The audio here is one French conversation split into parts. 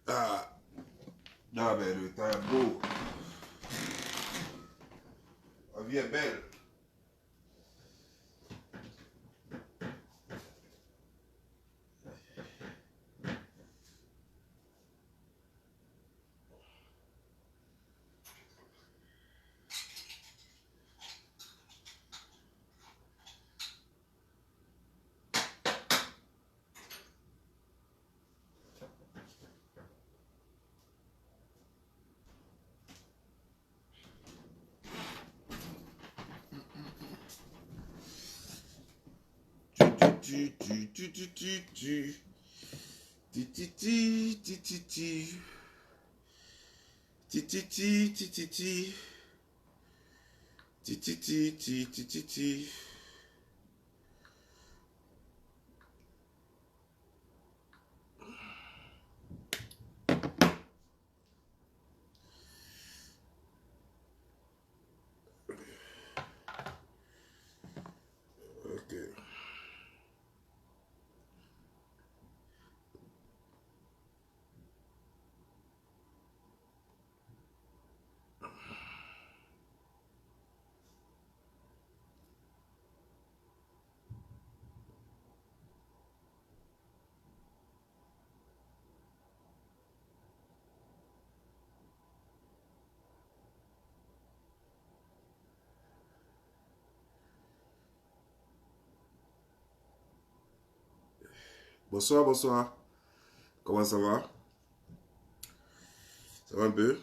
Ah, non, mais le temps est beau. La vie est belle. Ok. Bonsoir, bonsoir. Comment ça va? Ça va un peu?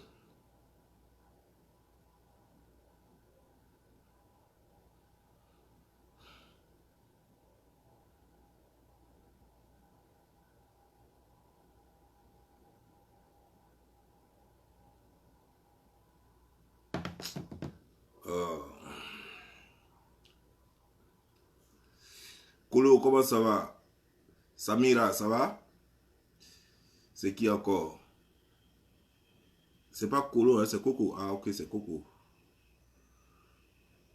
Euh, Kolo, comment ça va? Samira, ça va? C'est qui encore? C'est pas Kolo, hein, c'est Coco. Ah, ok, c'est Coco.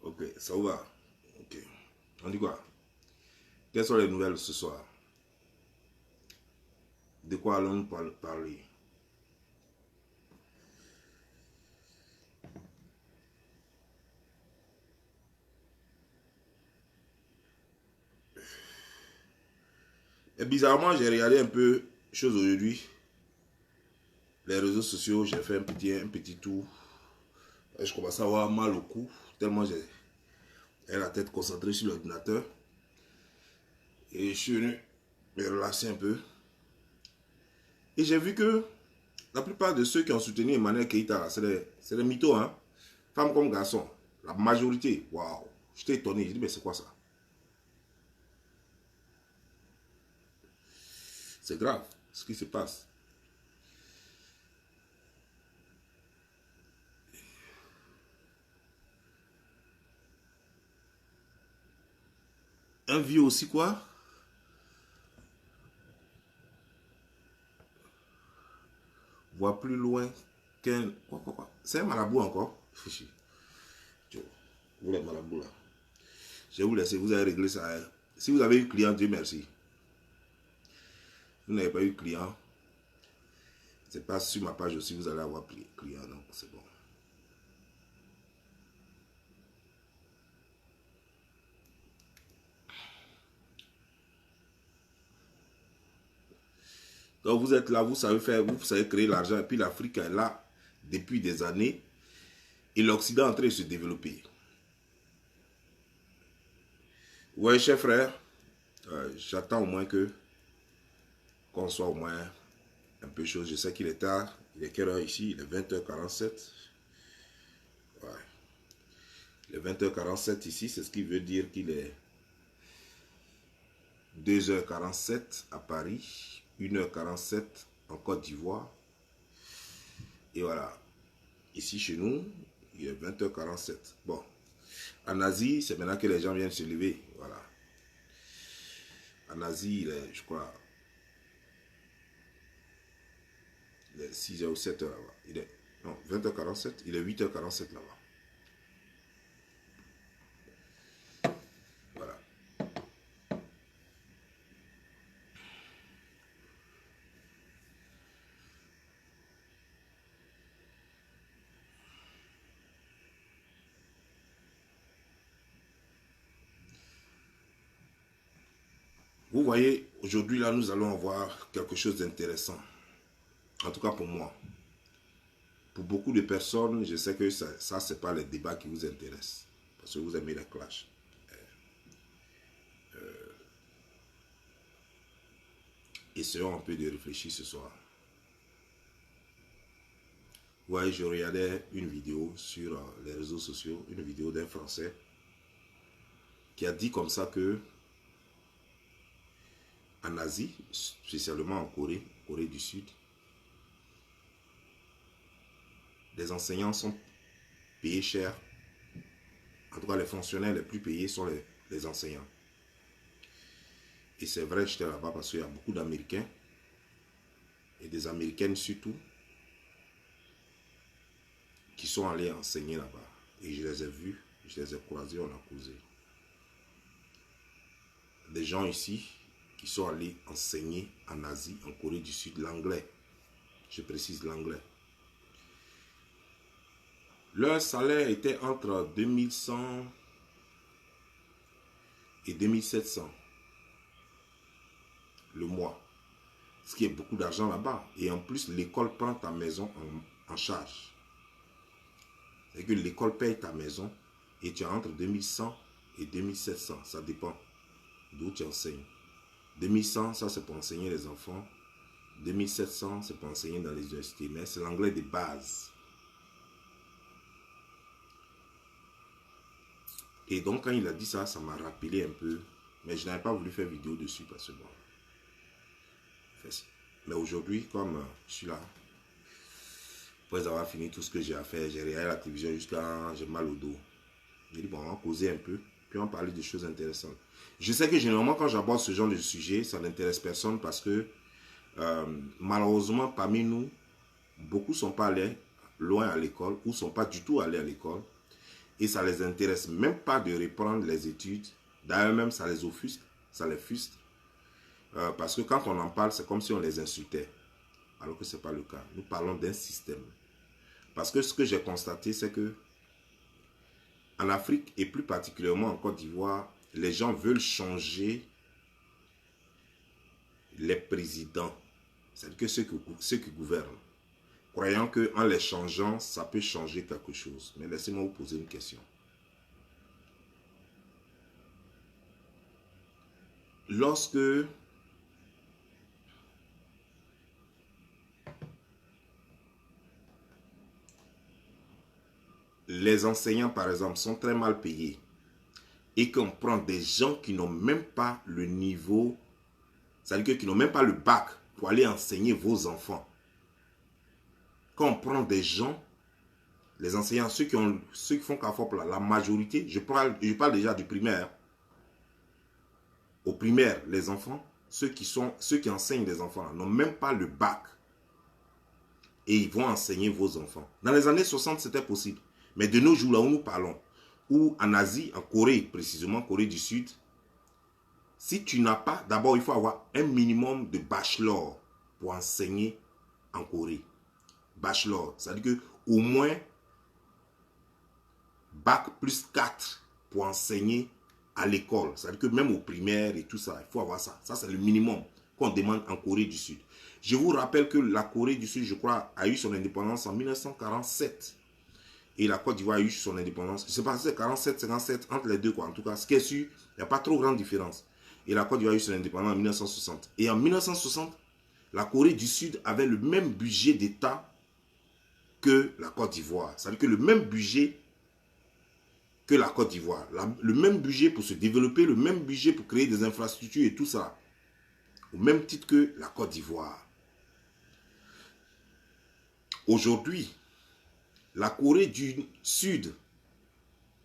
Ok, ça va. Ok. On dit quoi? Quelles sont les nouvelles ce soir? De quoi allons-nous parler? Et bizarrement, j'ai regardé un peu chose aujourd'hui. Les réseaux sociaux, j'ai fait un petit tour. Et je commence à avoir mal au cou, tellement j'ai la tête concentrée sur l'ordinateur. Et je suis venu me relâcher un peu. Et j'ai vu que la plupart de ceux qui ont soutenu Emmanuel Keïta, c'est des mythos, hein. Femmes comme garçons. La majorité. Waouh. J'étais étonné. J'ai dit, mais c'est quoi ça? C'est grave ce qui se passe. Un vieux aussi, quoi? Voit plus loin qu'un. Quoi. C'est un marabout encore? Fichi. Vous les marabouts là. Je vais vous laisser, vous avez réglé ça, hein. Si vous avez eu client, Dieu merci. Vous n'avez pas eu client, c'est pas sur ma page aussi, vous allez avoir client, donc c'est bon. Donc vous êtes là, vous savez faire, vous savez créer l'argent, et puis l'Afrique est là depuis des années, et l'Occident est en train de se développer. Ouais, cher frère, j'attends au moins qu'on soit au moins un peu chaud. Je sais qu'il est tard. Il est quelle heure ici? Il est 20h47. Ouais. Il est 20h47 ici, c'est ce qui veut dire qu'il est 2h47 à Paris, 1h47 en Côte d'Ivoire. Et voilà. Ici chez nous, il est 20h47. Bon. En Asie, c'est maintenant que les gens viennent se lever. Voilà. En Asie, il est, je crois, il est 6h ou 7h là-bas. Il est, non, 20h47, il est 8h47 là-bas. Voilà. Vous voyez, aujourd'hui, là, nous allons avoir quelque chose d'intéressant. En tout cas pour moi. Pour beaucoup de personnes, je sais que ça c'est pas les débats qui vous intéressent. Parce que vous aimez les clashs. Essayons un peu de réfléchir ce soir. Vous voyez, je regardais une vidéo sur les réseaux sociaux, une vidéo d'un Français qui a dit comme ça que en Asie, spécialement en Corée, Corée du Sud, les enseignants sont payés cher. En tout cas, les fonctionnaires les plus payés sont les enseignants. Et c'est vrai, j'étais là-bas parce qu'il y a beaucoup d'Américains et des Américaines surtout qui sont allés enseigner là-bas. Et je les ai vus, je les ai croisés, on a causé. Des gens ici qui sont allés enseigner en Asie, en Corée du Sud, l'anglais. Je précise l'anglais. Leur salaire était entre 2100 et 2700 le mois. Ce qui est beaucoup d'argent là-bas. Et en plus, l'école prend ta maison en charge. C'est que l'école paye ta maison et tu as entre 2100 et 2700. Ça dépend d'où tu enseignes. 2100, ça c'est pour enseigner les enfants. 2700, c'est pour enseigner dans les universités. Mais c'est l'anglais de base. Et donc quand il a dit ça, ça m'a rappelé un peu. Mais je n'avais pas voulu faire vidéo dessus parce que bon. Mais aujourd'hui, comme je suis là, après avoir fini tout ce que j'ai à faire, j'ai regardé la télévision jusqu'à j'ai mal au dos. J'ai dit bon, on va causer un peu, puis on va parler de choses intéressantes. Je sais que généralement quand j'aborde ce genre de sujet, ça n'intéresse personne parce que malheureusement parmi nous, beaucoup ne sont pas allés loin à l'école ou ne sont pas du tout allés à l'école. Et ça ne les intéresse même pas de reprendre les études. D'ailleurs même ça les offusque, ça les frustre. Parce que quand on en parle, c'est comme si on les insultait. Alors que ce n'est pas le cas. Nous parlons d'un système. Parce que ce que j'ai constaté, c'est que en Afrique et plus particulièrement en Côte d'Ivoire, les gens veulent changer les présidents. C'est-à-dire que ceux qui gouvernent. Croyant qu'en les changeant, ça peut changer quelque chose. Mais laissez-moi vous poser une question. Lorsque les enseignants, par exemple, sont très mal payés et qu'on prend des gens qui n'ont même pas le niveau, c'est-à-dire qui n'ont même pas le bac pour aller enseigner vos enfants. Quand on prend des gens, les enseignants, ceux qui font CAFOP, la majorité, je parle déjà du primaire. Au primaire, les enfants, ceux qui enseignent les enfants n'ont même pas le bac. Et ils vont enseigner vos enfants. Dans les années 60, c'était possible. Mais de nos jours, là où nous parlons, ou en Asie, en Corée précisément, Corée du Sud, si tu n'as pas, d'abord il faut avoir un minimum de bachelor pour enseigner en Corée. Bachelor, ça veut dire qu'au moins bac plus 4 pour enseigner à l'école. Ça veut dire que même au primaire et tout ça, il faut avoir ça. Ça c'est le minimum qu'on demande en Corée du Sud. Je vous rappelle que la Corée du Sud, je crois, a eu son indépendance en 1947. Et la Côte d'Ivoire a eu son indépendance. Je ne sais pas si c'est 47, 57, entre les deux quoi. En tout cas, ce qui est sûr, Il n'y a pas trop grande différence. Et la Côte d'Ivoire a eu son indépendance en 1960. Et en 1960, la Corée du Sud avait le même budget d'État que la Côte d'Ivoire. C'est-à-dire que le même budget que la Côte d'Ivoire. Le même budget pour se développer, le même budget pour créer des infrastructures et tout ça. Au même titre que la Côte d'Ivoire. Aujourd'hui, la Corée du Sud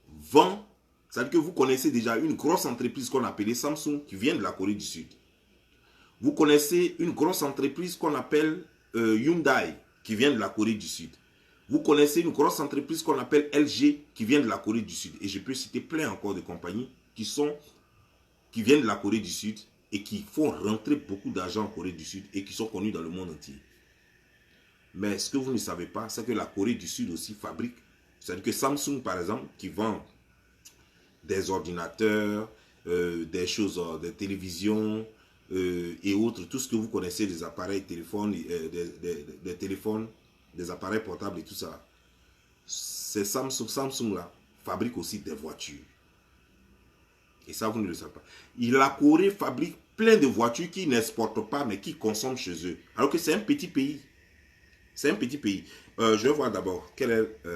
vend, c'est-à-dire que vous connaissez déjà une grosse entreprise qu'on appelait Samsung qui vient de la Corée du Sud. Vous connaissez une grosse entreprise qu'on appelle Hyundai qui vient de la Corée du Sud. Vous connaissez une grosse entreprise qu'on appelle LG qui vient de la Corée du Sud. Et je peux citer plein encore de compagnies qui viennent de la Corée du Sud et qui font rentrer beaucoup d'argent en Corée du Sud et qui sont connus dans le monde entier. Mais ce que vous ne savez pas, c'est que la Corée du Sud aussi fabrique. C'est-à-dire que Samsung, par exemple, qui vend des ordinateurs, des choses, des télévisions et autres, tout ce que vous connaissez, des appareils téléphones, des téléphones, des appareils portables et tout ça. C'est Samsung là fabrique aussi des voitures. Et ça, vous ne le savez pas. Et la Corée fabrique plein de voitures qui n'exportent pas, mais qui consomment chez eux. Alors que c'est un petit pays. C'est un petit pays. Je vais voir d'abord quelle est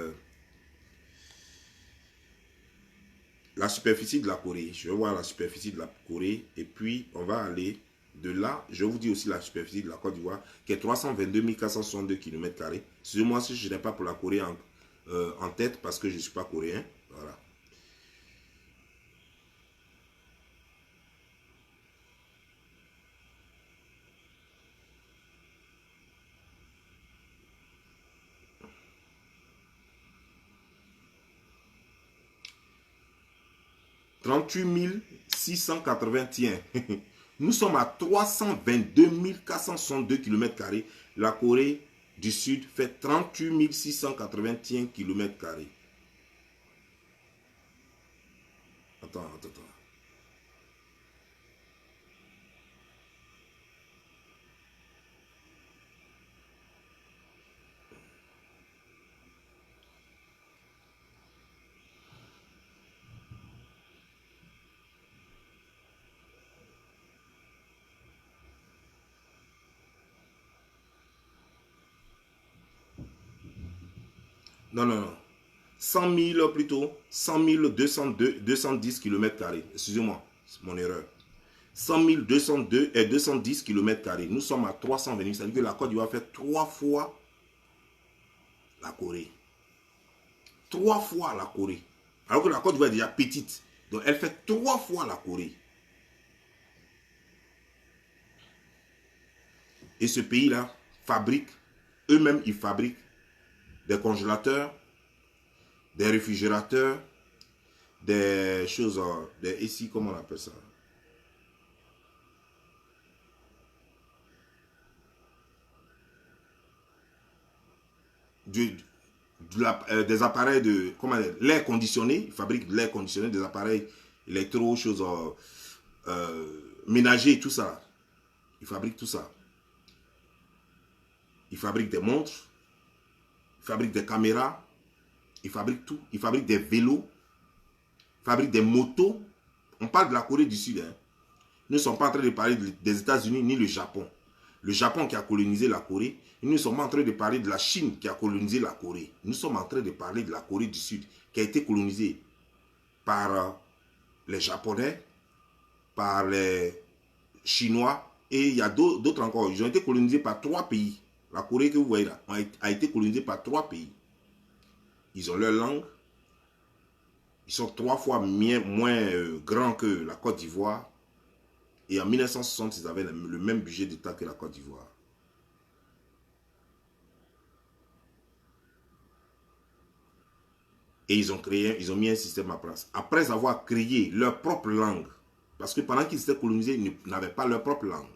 la superficie de la Corée. Je vais voir la superficie de la Corée. Et puis, on va aller de là. Je vous dis aussi la superficie de la Côte d'Ivoire, qui est 322 462 km². Excusez-moi si je n'ai pas pour la Corée en tête, parce que je ne suis pas coréen. Voilà. $38 681. Nous sommes à 322 462 km². La Corée du Sud fait 38 681 km². Attends. Non. 100 000 plutôt. 100 210 km². Excusez-moi, c'est mon erreur. 100 202 et 210 km². Nous sommes à 320 000. C'est-à-dire que la Côte d'Ivoire fait 3 fois la Corée. 3 fois la Corée. Alors que la Côte d'Ivoire est déjà petite. Donc elle fait 3 fois la Corée. Et ce pays-là fabrique, eux-mêmes ils fabriquent des congélateurs, des réfrigérateurs, des choses, ici, comment on appelle ça? Des appareils de, comment l'air conditionné, ils fabriquent de l'air conditionné, des appareils électro, choses ménagers, tout ça. Ils fabriquent tout ça. Ils fabriquent des montres, ils fabriquent des caméras, ils fabriquent tout. Ils fabriquent des vélos, ils fabriquent des motos. On parle de la Corée du Sud. Hein. Nous ne sommes pas en train de parler des États-Unis ni le Japon. Le Japon qui a colonisé la Corée. Nous ne sommes pas en train de parler de la Chine qui a colonisé la Corée. Nous sommes en train de parler de la Corée du Sud qui a été colonisée par les Japonais, par les Chinois et il y a d'autres encore. Ils ont été colonisés par 3 pays. La Corée que vous voyez là a été colonisée par 3 pays. Ils ont leur langue. Ils sont 3 fois moins grands que la Côte d'Ivoire. Et en 1960, ils avaient le même budget d'État que la Côte d'Ivoire. Et ils ont mis un système en place. Après avoir créé leur propre langue, parce que pendant qu'ils étaient colonisés, ils n'avaient pas leur propre langue.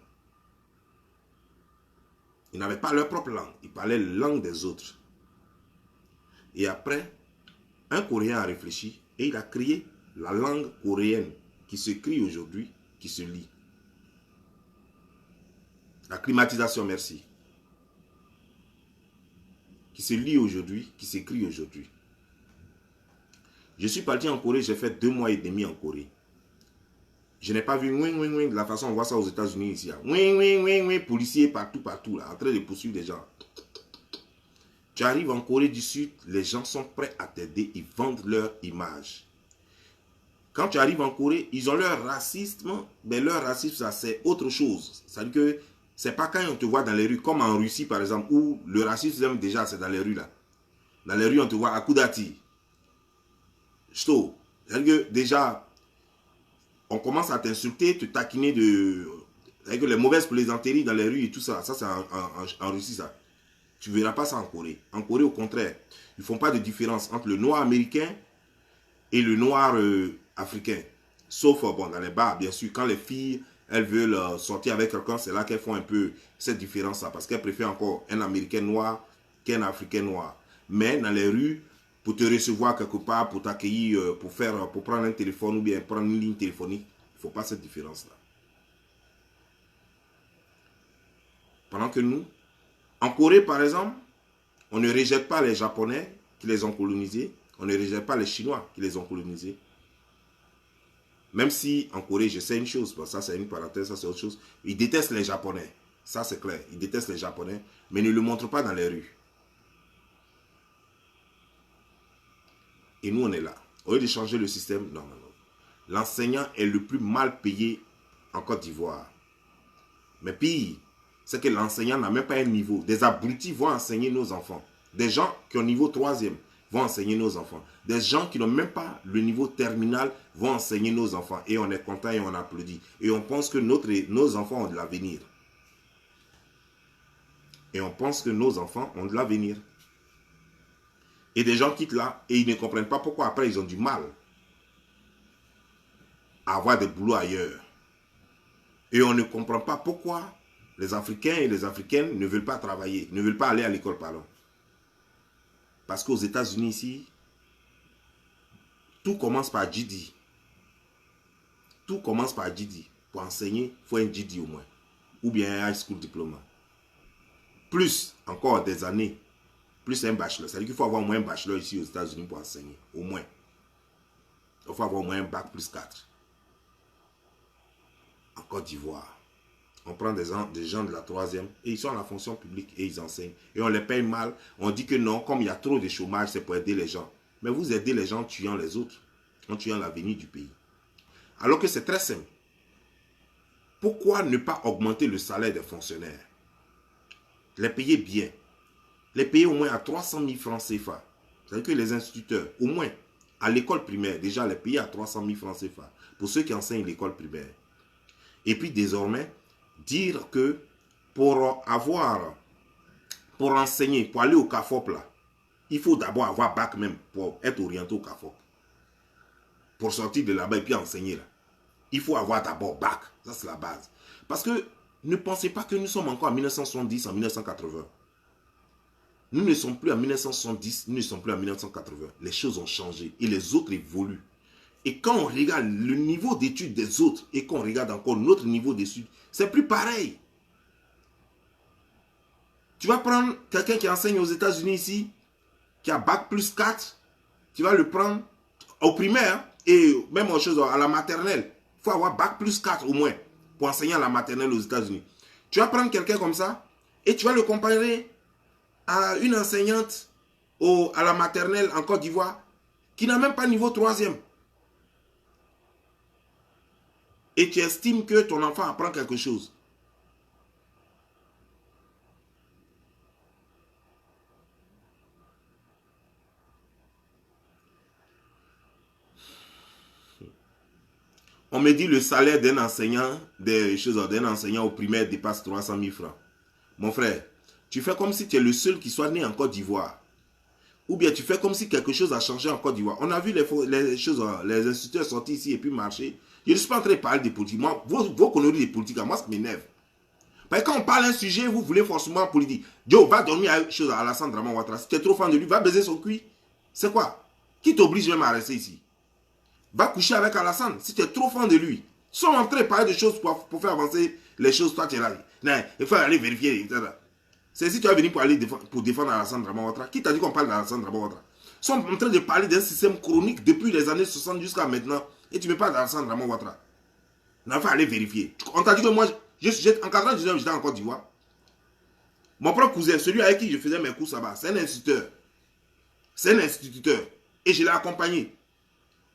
Ils n'avaient pas leur propre langue. Ils parlaient la langue des autres. Et après, un Coréen a réfléchi et il a créé la langue coréenne qui s'écrit aujourd'hui, qui se lit. La climatisation, merci. Qui se lit aujourd'hui, qui s'écrit aujourd'hui. Je suis parti en Corée, j'ai fait 2 mois et demi en Corée. Je n'ai pas vu de la façon on voit ça aux États-Unis ici. Policiers partout là, en train de poursuivre des gens. Tu arrives en Corée du Sud, les gens sont prêts à t'aider, ils vendent leur image. Quand tu arrives en Corée, ils ont leur racisme, mais leur racisme, ça c'est autre chose. C'est-à-dire que c'est pas quand on te voit dans les rues, comme en Russie par exemple, où le racisme déjà c'est dans les rues là. Dans les rues, on te voit à Kudati. C'est-à-dire que déjà, on commence à t'insulter, te taquiner avec les mauvaises plaisanteries dans les rues et tout ça. Ça, c'est en Russie, ça. Tu ne verras pas ça en Corée. En Corée, au contraire, ils ne font pas de différence entre le noir américain et le noir africain. Sauf, bon, dans les bars, bien sûr, quand les filles, elles veulent sortir avec quelqu'un, c'est là qu'elles font un peu cette différence-là. Parce qu'elles préfèrent encore un Américain noir qu'un Africain noir. Mais dans les rues, pour te recevoir quelque part, pour t'accueillir, pour prendre un téléphone ou bien prendre une ligne téléphonique, il ne faut pas cette différence-là. Pendant que nous, en Corée par exemple, on ne rejette pas les Japonais qui les ont colonisés, on ne rejette pas les Chinois qui les ont colonisés. Même si en Corée, je sais une chose, ça c'est une parenthèse, ça c'est autre chose, ils détestent les Japonais, ça c'est clair, ils détestent les Japonais, mais ne le montrent pas dans les rues. Et nous, on est là. Au lieu de changer le système, non. L'enseignant est le plus mal payé en Côte d'Ivoire. Mais pire, c'est que l'enseignant n'a même pas un niveau. Des abrutis vont enseigner nos enfants. Des gens qui ont niveau 3e vont enseigner nos enfants. Des gens qui n'ont même pas le niveau terminal vont enseigner nos enfants. Et on est content et on applaudit. Et on pense que nos enfants ont de l'avenir. Et on pense que nos enfants ont de l'avenir. Et des gens quittent là et ils ne comprennent pas pourquoi après ils ont du mal à avoir des boulots ailleurs. Et on ne comprend pas pourquoi les Africains et les Africaines ne veulent pas travailler, ne veulent pas aller à l'école, pardon. Parce qu'aux États-Unis ici, tout commence par GD. Tout commence par GD. Pour enseigner, il faut un GD au moins. Ou bien un high school diploma. Plus encore des années. Plus un bachelor. C'est-à-dire qu'il faut avoir au moins un bachelor ici aux États-Unis pour enseigner. Au moins. Il faut avoir au moins un bac plus 4. En Côte d'Ivoire, on prend des gens de la 3e et ils sont à la fonction publique et ils enseignent. Et on les paye mal. On dit que non, comme il y a trop de chômage, c'est pour aider les gens. Mais vous aidez les gens en tuant les autres, en tuant l'avenir du pays. Alors que c'est très simple. Pourquoi ne pas augmenter le salaire des fonctionnaires? Les payer bien. Les payer au moins à 300 000 francs CFA. C'est-à-dire que les instituteurs, au moins, à l'école primaire, déjà les payer à 300 000 francs CFA. Pour ceux qui enseignent l'école primaire. Et puis désormais, dire que pour enseigner, pour aller au CAFOP là, il faut d'abord avoir bac même pour être orienté au CAFOP. Pour sortir de là-bas et puis enseigner là. Il faut avoir d'abord bac. Ça c'est la base. Parce que ne pensez pas que nous sommes encore en 1970, en 1980. Nous ne sommes plus en 1970, nous ne sommes plus en 1980. Les choses ont changé et les autres évoluent. Et quand on regarde le niveau d'études des autres et qu'on regarde encore notre niveau d'études, c'est plus pareil. Tu vas prendre quelqu'un qui enseigne aux États-Unis ici, qui a bac plus 4, tu vas le prendre au primaire et même aux choses à la maternelle. Il faut avoir bac plus 4 au moins pour enseigner à la maternelle aux États-Unis. Tu vas prendre quelqu'un comme ça et tu vas le comparer à une enseignante à la maternelle en Côte d'Ivoire qui n'a même pas niveau 3e. Et tu estimes que ton enfant apprend quelque chose. On me dit le salaire d'un enseignant, d'un enseignant au primaire dépasse 300 000 francs. Mon frère, tu fais comme si tu es le seul qui soit né en Côte d'Ivoire. Ou bien tu fais comme si quelque chose a changé en Côte d'Ivoire. On a vu les instituteurs sortir ici et puis marcher. Je ne suis pas en train de parler des politiques. Moi, vos conneries des politiques, moi, ça m'énerve. Parce que quand on parle d'un sujet, vous voulez forcément politique. Joe, va dormir à Alassane Draman Ouattara. Si tu es trop fan de lui, va baiser son cul. C'est quoi? Qui t'oblige même à rester ici? Va coucher avec Alassane si tu es trop fan de lui. Ils sont en train de parler de choses pour faire avancer les choses. Toi, tu es là. Non, il faut aller vérifier, etc. C'est si tu es venu pour défendre Alassane Draman Ouattara. Qui t'a dit qu'on parle d'Alassane Draman Ouattara? Ils sont en train de parler d'un système chronique depuis les années 60 jusqu'à maintenant. Et tu ne me parles d'Alassane Draman Ouattara. On a fait aller vérifier. On t'a dit que moi, en 99, j'étais en Côte d'Ivoire. Mon propre cousin, celui avec qui je faisais mes courses là-bas, c'est un instituteur. C'est un instituteur. Et je l'ai accompagné.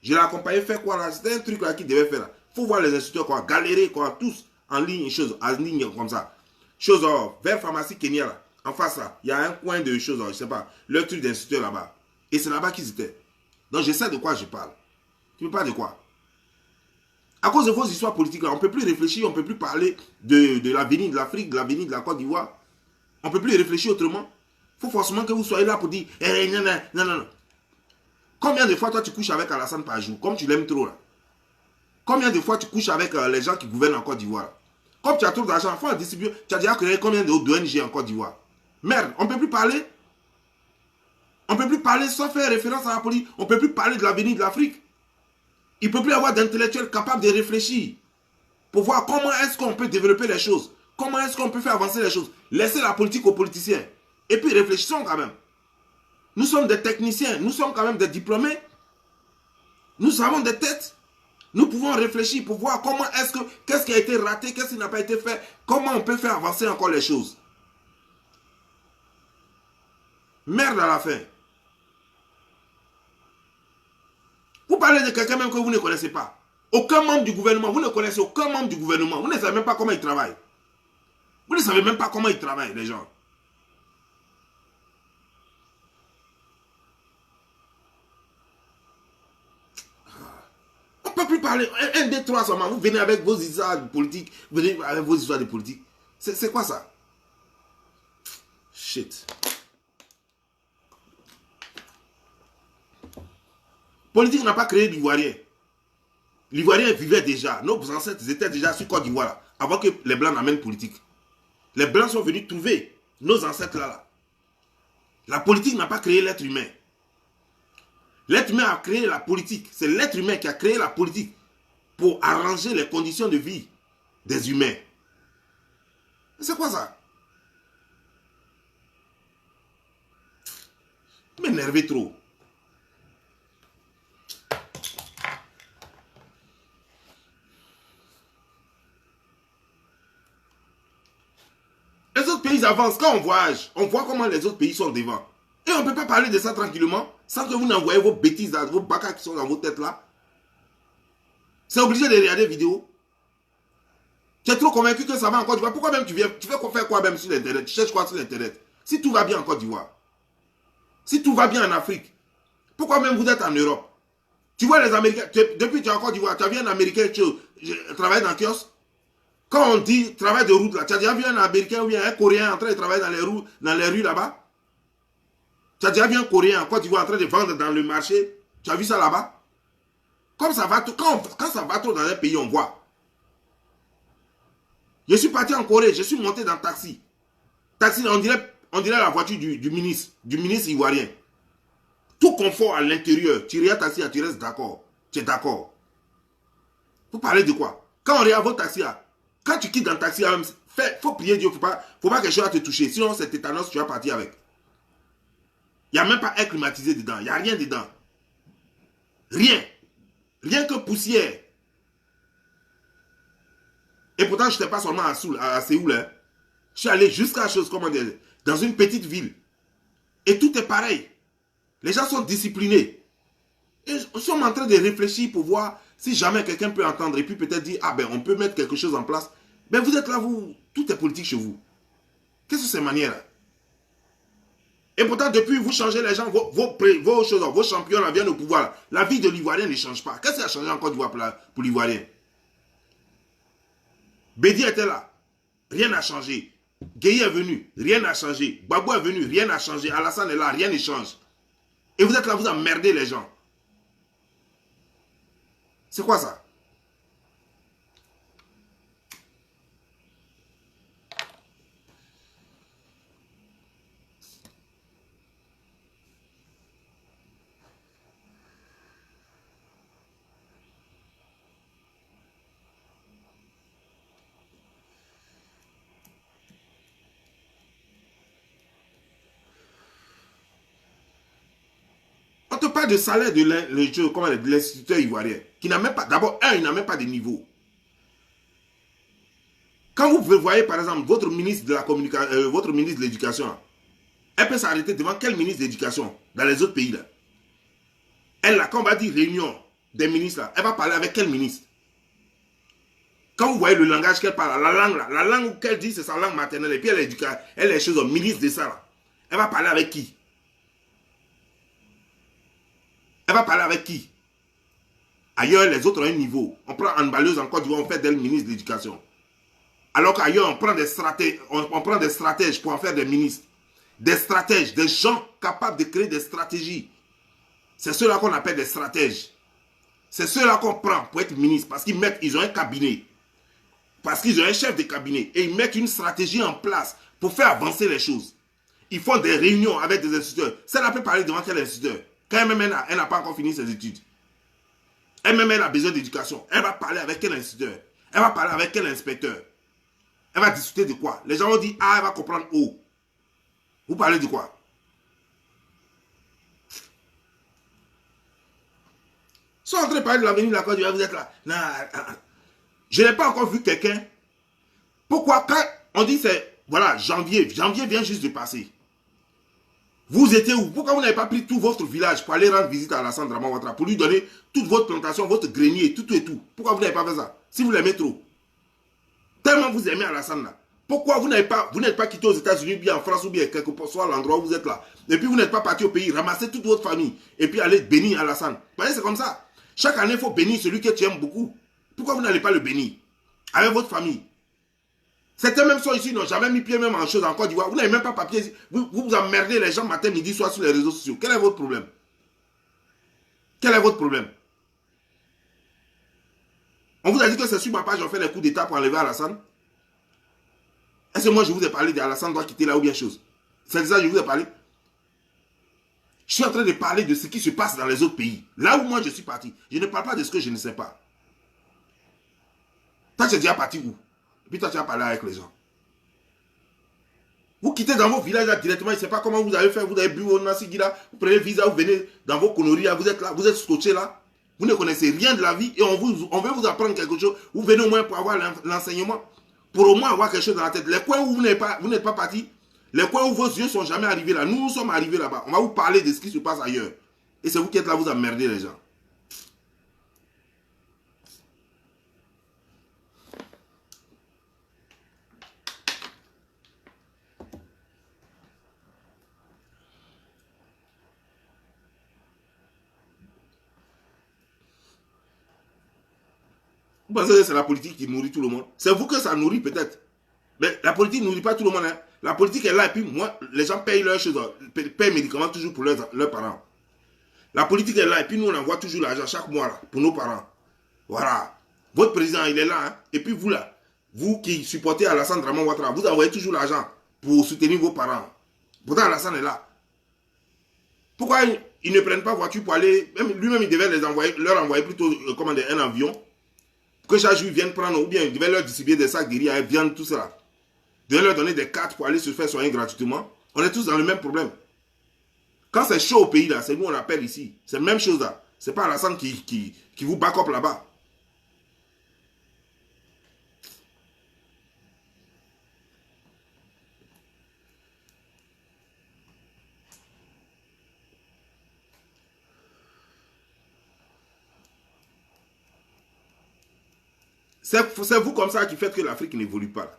Je l'ai accompagné faire quoi là? C'était un truc là qu'il devait faire là. Il faut voir les instituteurs quoi, galérer quoi, tous en ligne, en ligne comme ça. Chose vers pharmacie Kenya là, en face là, il y a un coin de choses, je sais pas, le truc d'instituteur là-bas. Et c'est là-bas qu'ils étaient. Donc je sais de quoi je parle. Tu me parles de quoi? À cause de vos histoires politiques là, on ne peut plus réfléchir, on ne peut plus parler de l'avenir de l'Afrique, de l'avenir de la Côte d'Ivoire. On ne peut plus réfléchir autrement. Il faut forcément que vous soyez là pour dire non. Combien de fois toi tu couches avec Alassane par jour, comme tu l'aimes trop là? Combien de fois tu couches avec les gens qui gouvernent en Côte d'Ivoire? Comme tu as trop d'argent, il faut en distribuer. Tu as déjà créé combien d'ONG en Côte d'Ivoire? Merde, on ne peut plus parler. On ne peut plus parler sans faire référence à la politique. On ne peut plus parler de l'avenir de l'Afrique. Il ne peut plus y avoir d'intellectuels capables de réfléchir pour voir comment est-ce qu'on peut développer les choses. Comment est-ce qu'on peut faire avancer les choses. Laissez la politique aux politiciens. Et puis réfléchissons quand même. Nous sommes des techniciens, nous sommes quand même des diplômés. Nous avons des têtes. Nous pouvons réfléchir pour voir comment est-ce que, qu'est-ce qui a été raté, qu'est-ce qui n'a pas été fait, comment on peut faire avancer encore les choses. Merde à la fin. Vous parlez de quelqu'un même que vous ne connaissez pas. Aucun membre du gouvernement, vous ne connaissez aucun membre du gouvernement. Vous ne savez même pas comment il travaille. Vous ne savez même pas comment ils travaillent, les gens. On ne peut plus parler. Un, deux, trois seulement. Vous venez avec vos histoires de politique. Vous venez avec vos histoires de politique. C'est quoi ça? Shit. Politique n'a pas créé l'Ivoirien. L'Ivoirien vivait déjà. Nos ancêtres étaient déjà sur Côte d'Ivoire avant que les Blancs n'amènent politique. Les Blancs sont venus trouver nos ancêtres là. La politique n'a pas créé l'être humain. L'être humain a créé la politique. C'est l'être humain qui a créé la politique pour arranger les conditions de vie des humains. C'est quoi ça? Vous m'énervez trop. Les autres pays avancent. Quand on voyage, on voit comment les autres pays sont devant. Et on ne peut pas parler de ça tranquillement sans que vous n'envoyez vos bêtises, vos bacas qui sont dans vos têtes là. C'est obligé de regarder vidéo. Tu es trop convaincu que ça va en Côte d'Ivoire. Pourquoi même tu viens? Tu fais faire quoi même sur l'internet? Tu cherches quoi sur l'internet? Si tout va bien en Côte d'Ivoire, si tout va bien en Afrique, pourquoi même vous êtes en Europe? Tu vois les Américains, depuis que tu es en Côte d'Ivoire, tu as vu un Américain qui travaille dans le kiosque? Quand on dit travail de route là, tu as déjà vu un Américain ou bien un Coréen en train de travailler dans les rues là-bas? Tu as déjà vu un Coréen en Côte d'Ivoire en train de vendre dans le marché? Tu as vu ça là-bas? Comme ça va, quand ça va trop dans un pays, on voit. Je suis parti en Corée, je suis monté dans le taxi. Taxi, on dirait la voiture du ministre ivoirien. Tout confort à l'intérieur. Tu regardes taxi, tu restes d'accord. Tu es d'accord. Vous parlez de quoi? Quand on regarde votre taxi, quand tu quittes dans le taxi, il faut prier Dieu. Il ne faut pas que quelque chose te toucher. Sinon, c'est tétanos, tu vas partir avec. Il n'y a même pas air climatisé dedans. Il n'y a rien dedans. Rien. Rien que poussière. Et pourtant, je n'étais pas seulement à Séoul. Hein. Je suis allé jusqu'à chose, comment dire, dans une petite ville. Et tout est pareil. Les gens sont disciplinés. Et nous sommes en train de réfléchir pour voir si jamais quelqu'un peut entendre et puis peut-être dire, ah ben on peut mettre quelque chose en place. Mais vous êtes là, vous, tout est politique chez vous. Qu'est-ce que c'est ces manières-là? Et pourtant, depuis, vous changez les gens, vos champions là, viennent au pouvoir. La vie de l'Ivoirien ne change pas. Qu'est-ce qui a changé en Côte d'Ivoire pour l'Ivoirien? Bédi était là. Rien n'a changé. Gueye est venu. Rien n'a changé. Gbagbo est venu. Rien n'a changé. Alassane est là. Rien ne change. Et vous êtes là, vous emmerdez les gens. C'est quoi ça? On te parle de salaire de l'instituteur ivoirien, qui n'a même pas, d'abord, il n'a même pas de niveau. Quand vous voyez, par exemple, votre ministre de la communication, votre ministre de l'éducation, elle peut s'arrêter devant quel ministre de l'éducation dans les autres pays là? Elle, là, quand on va dire réunion des ministres, là, elle va parler avec quel ministre? Quand vous voyez le langage qu'elle parle, la langue qu'elle dit, c'est sa langue maternelle, et puis elle est chez un ministre de ça, là. Elle va parler avec qui? Elle va parler avec qui? Ailleurs, les autres ont un niveau. On prend Anne Balleuse en Côte d'Ivoire, on fait d'elle ministre de l'éducation. Alors qu'ailleurs, on prend des stratèges pour en faire des ministres. Des stratèges, des gens capables de créer des stratégies. C'est ceux-là qu'on appelle des stratèges. C'est ceux-là qu'on prend pour être ministre parce qu'ils ont un cabinet. Parce qu'ils ont un chef de cabinet. Et ils mettent une stratégie en place pour faire avancer les choses. Ils font des réunions avec des instituteurs. Celle-là peut parler devant quel instituteur? Quand même elle n'a pas encore fini ses études. Elle-même, elle a besoin d'éducation. Elle va parler avec quel instituteur? Elle va parler avec quel inspecteur? Elle va discuter de quoi? Les gens vont dire, ah, elle va comprendre O. Vous parlez de quoi? Ils sont en train de parler de l'avenir de la Côte d'Ivoire, vous êtes là. Non, je n'ai pas encore vu quelqu'un. Pourquoi quand on dit c'est, voilà, janvier vient juste de passer. Vous étiez où? Pourquoi vous n'avez pas pris tout votre village pour aller rendre visite à Alassane Draman Ouattara, pour lui donner toute votre plantation, votre grenier, tout et tout? Pourquoi vous n'avez pas fait ça? Si vous l'aimez trop. Tellement vous aimez Alassane là. Pourquoi vous n'êtes pas quitté aux États-Unis, bien en France ou bien quelque part, soit à l'endroit où vous êtes là. Et puis vous n'êtes pas parti au pays, ramasser toute votre famille et puis aller bénir Alassane. Vous voyez, c'est comme ça. Chaque année, il faut bénir celui que tu aimes beaucoup. Pourquoi vous n'allez pas le bénir avec votre famille? Certains même sont ici, ils n'ont jamais mis pied même en chose en Côte d'Ivoire. Vous n'avez même pas papier. Vous emmerdez les gens matin, midi, soir sur les réseaux sociaux. Quel est votre problème? Quel est votre problème? On vous a dit que c'est sur ma page, on fait les coups d'état pour enlever Alassane. Est-ce que moi je vous ai parlé d'Alassane doit quitter là ou bien chose? C'est ça que je vous ai parlé. Je suis en train de parler de ce qui se passe dans les autres pays. Là où moi je suis parti. Je ne parle pas de ce que je ne sais pas. Toi tu es déjà parti où? Et puis toi tu as parlé avec les gens. Vous quittez dans vos villages là directement, je ne sais pas comment vous avez fait, vous avez bu au Nassigila, vous prenez le visa, vous venez dans vos conneries, vous êtes là, vous êtes scotché là. Vous ne connaissez rien de la vie et on veut vous apprendre quelque chose. Vous venez au moins pour avoir l'enseignement. Pour au moins avoir quelque chose dans la tête. Les coins où vous n'êtes pas parti, les coins où vos yeux ne sont jamais arrivés là, nous sommes arrivés là-bas. On va vous parler de ce qui se passe ailleurs. Et c'est vous qui êtes là, vous emmerdez les gens. Vous pensez que c'est la politique qui nourrit tout le monde? C'est vous que ça nourrit peut-être. Mais la politique ne nourrit pas tout le monde. Hein. La politique est là et puis moi, les gens payent leurs choses, payent médicaments toujours pour leurs parents. La politique est là et puis nous on envoie toujours l'argent chaque mois là, pour nos parents. Voilà. Votre président il est là. Hein. Et puis vous là, vous qui supportez Alassane Draman Ouattara, vous envoyez toujours l'argent pour soutenir vos parents. Pourtant Alassane est là. Pourquoi ils ne prennent pas voiture pour aller, lui-même il devait leur envoyer plutôt un avion, que chaque jour ils viennent prendre, ou bien il devait leur distribuer des sacs de riz avec viande, tout ça. Il devait leur donner des cartes pour aller se faire soigner gratuitement. On est tous dans le même problème. Quand c'est chaud au pays là, c'est nous on appelle ici. C'est la même chose là. C'est pas Alassane qui vous back up là-bas. C'est vous comme ça qui faites que l'Afrique n'évolue pas.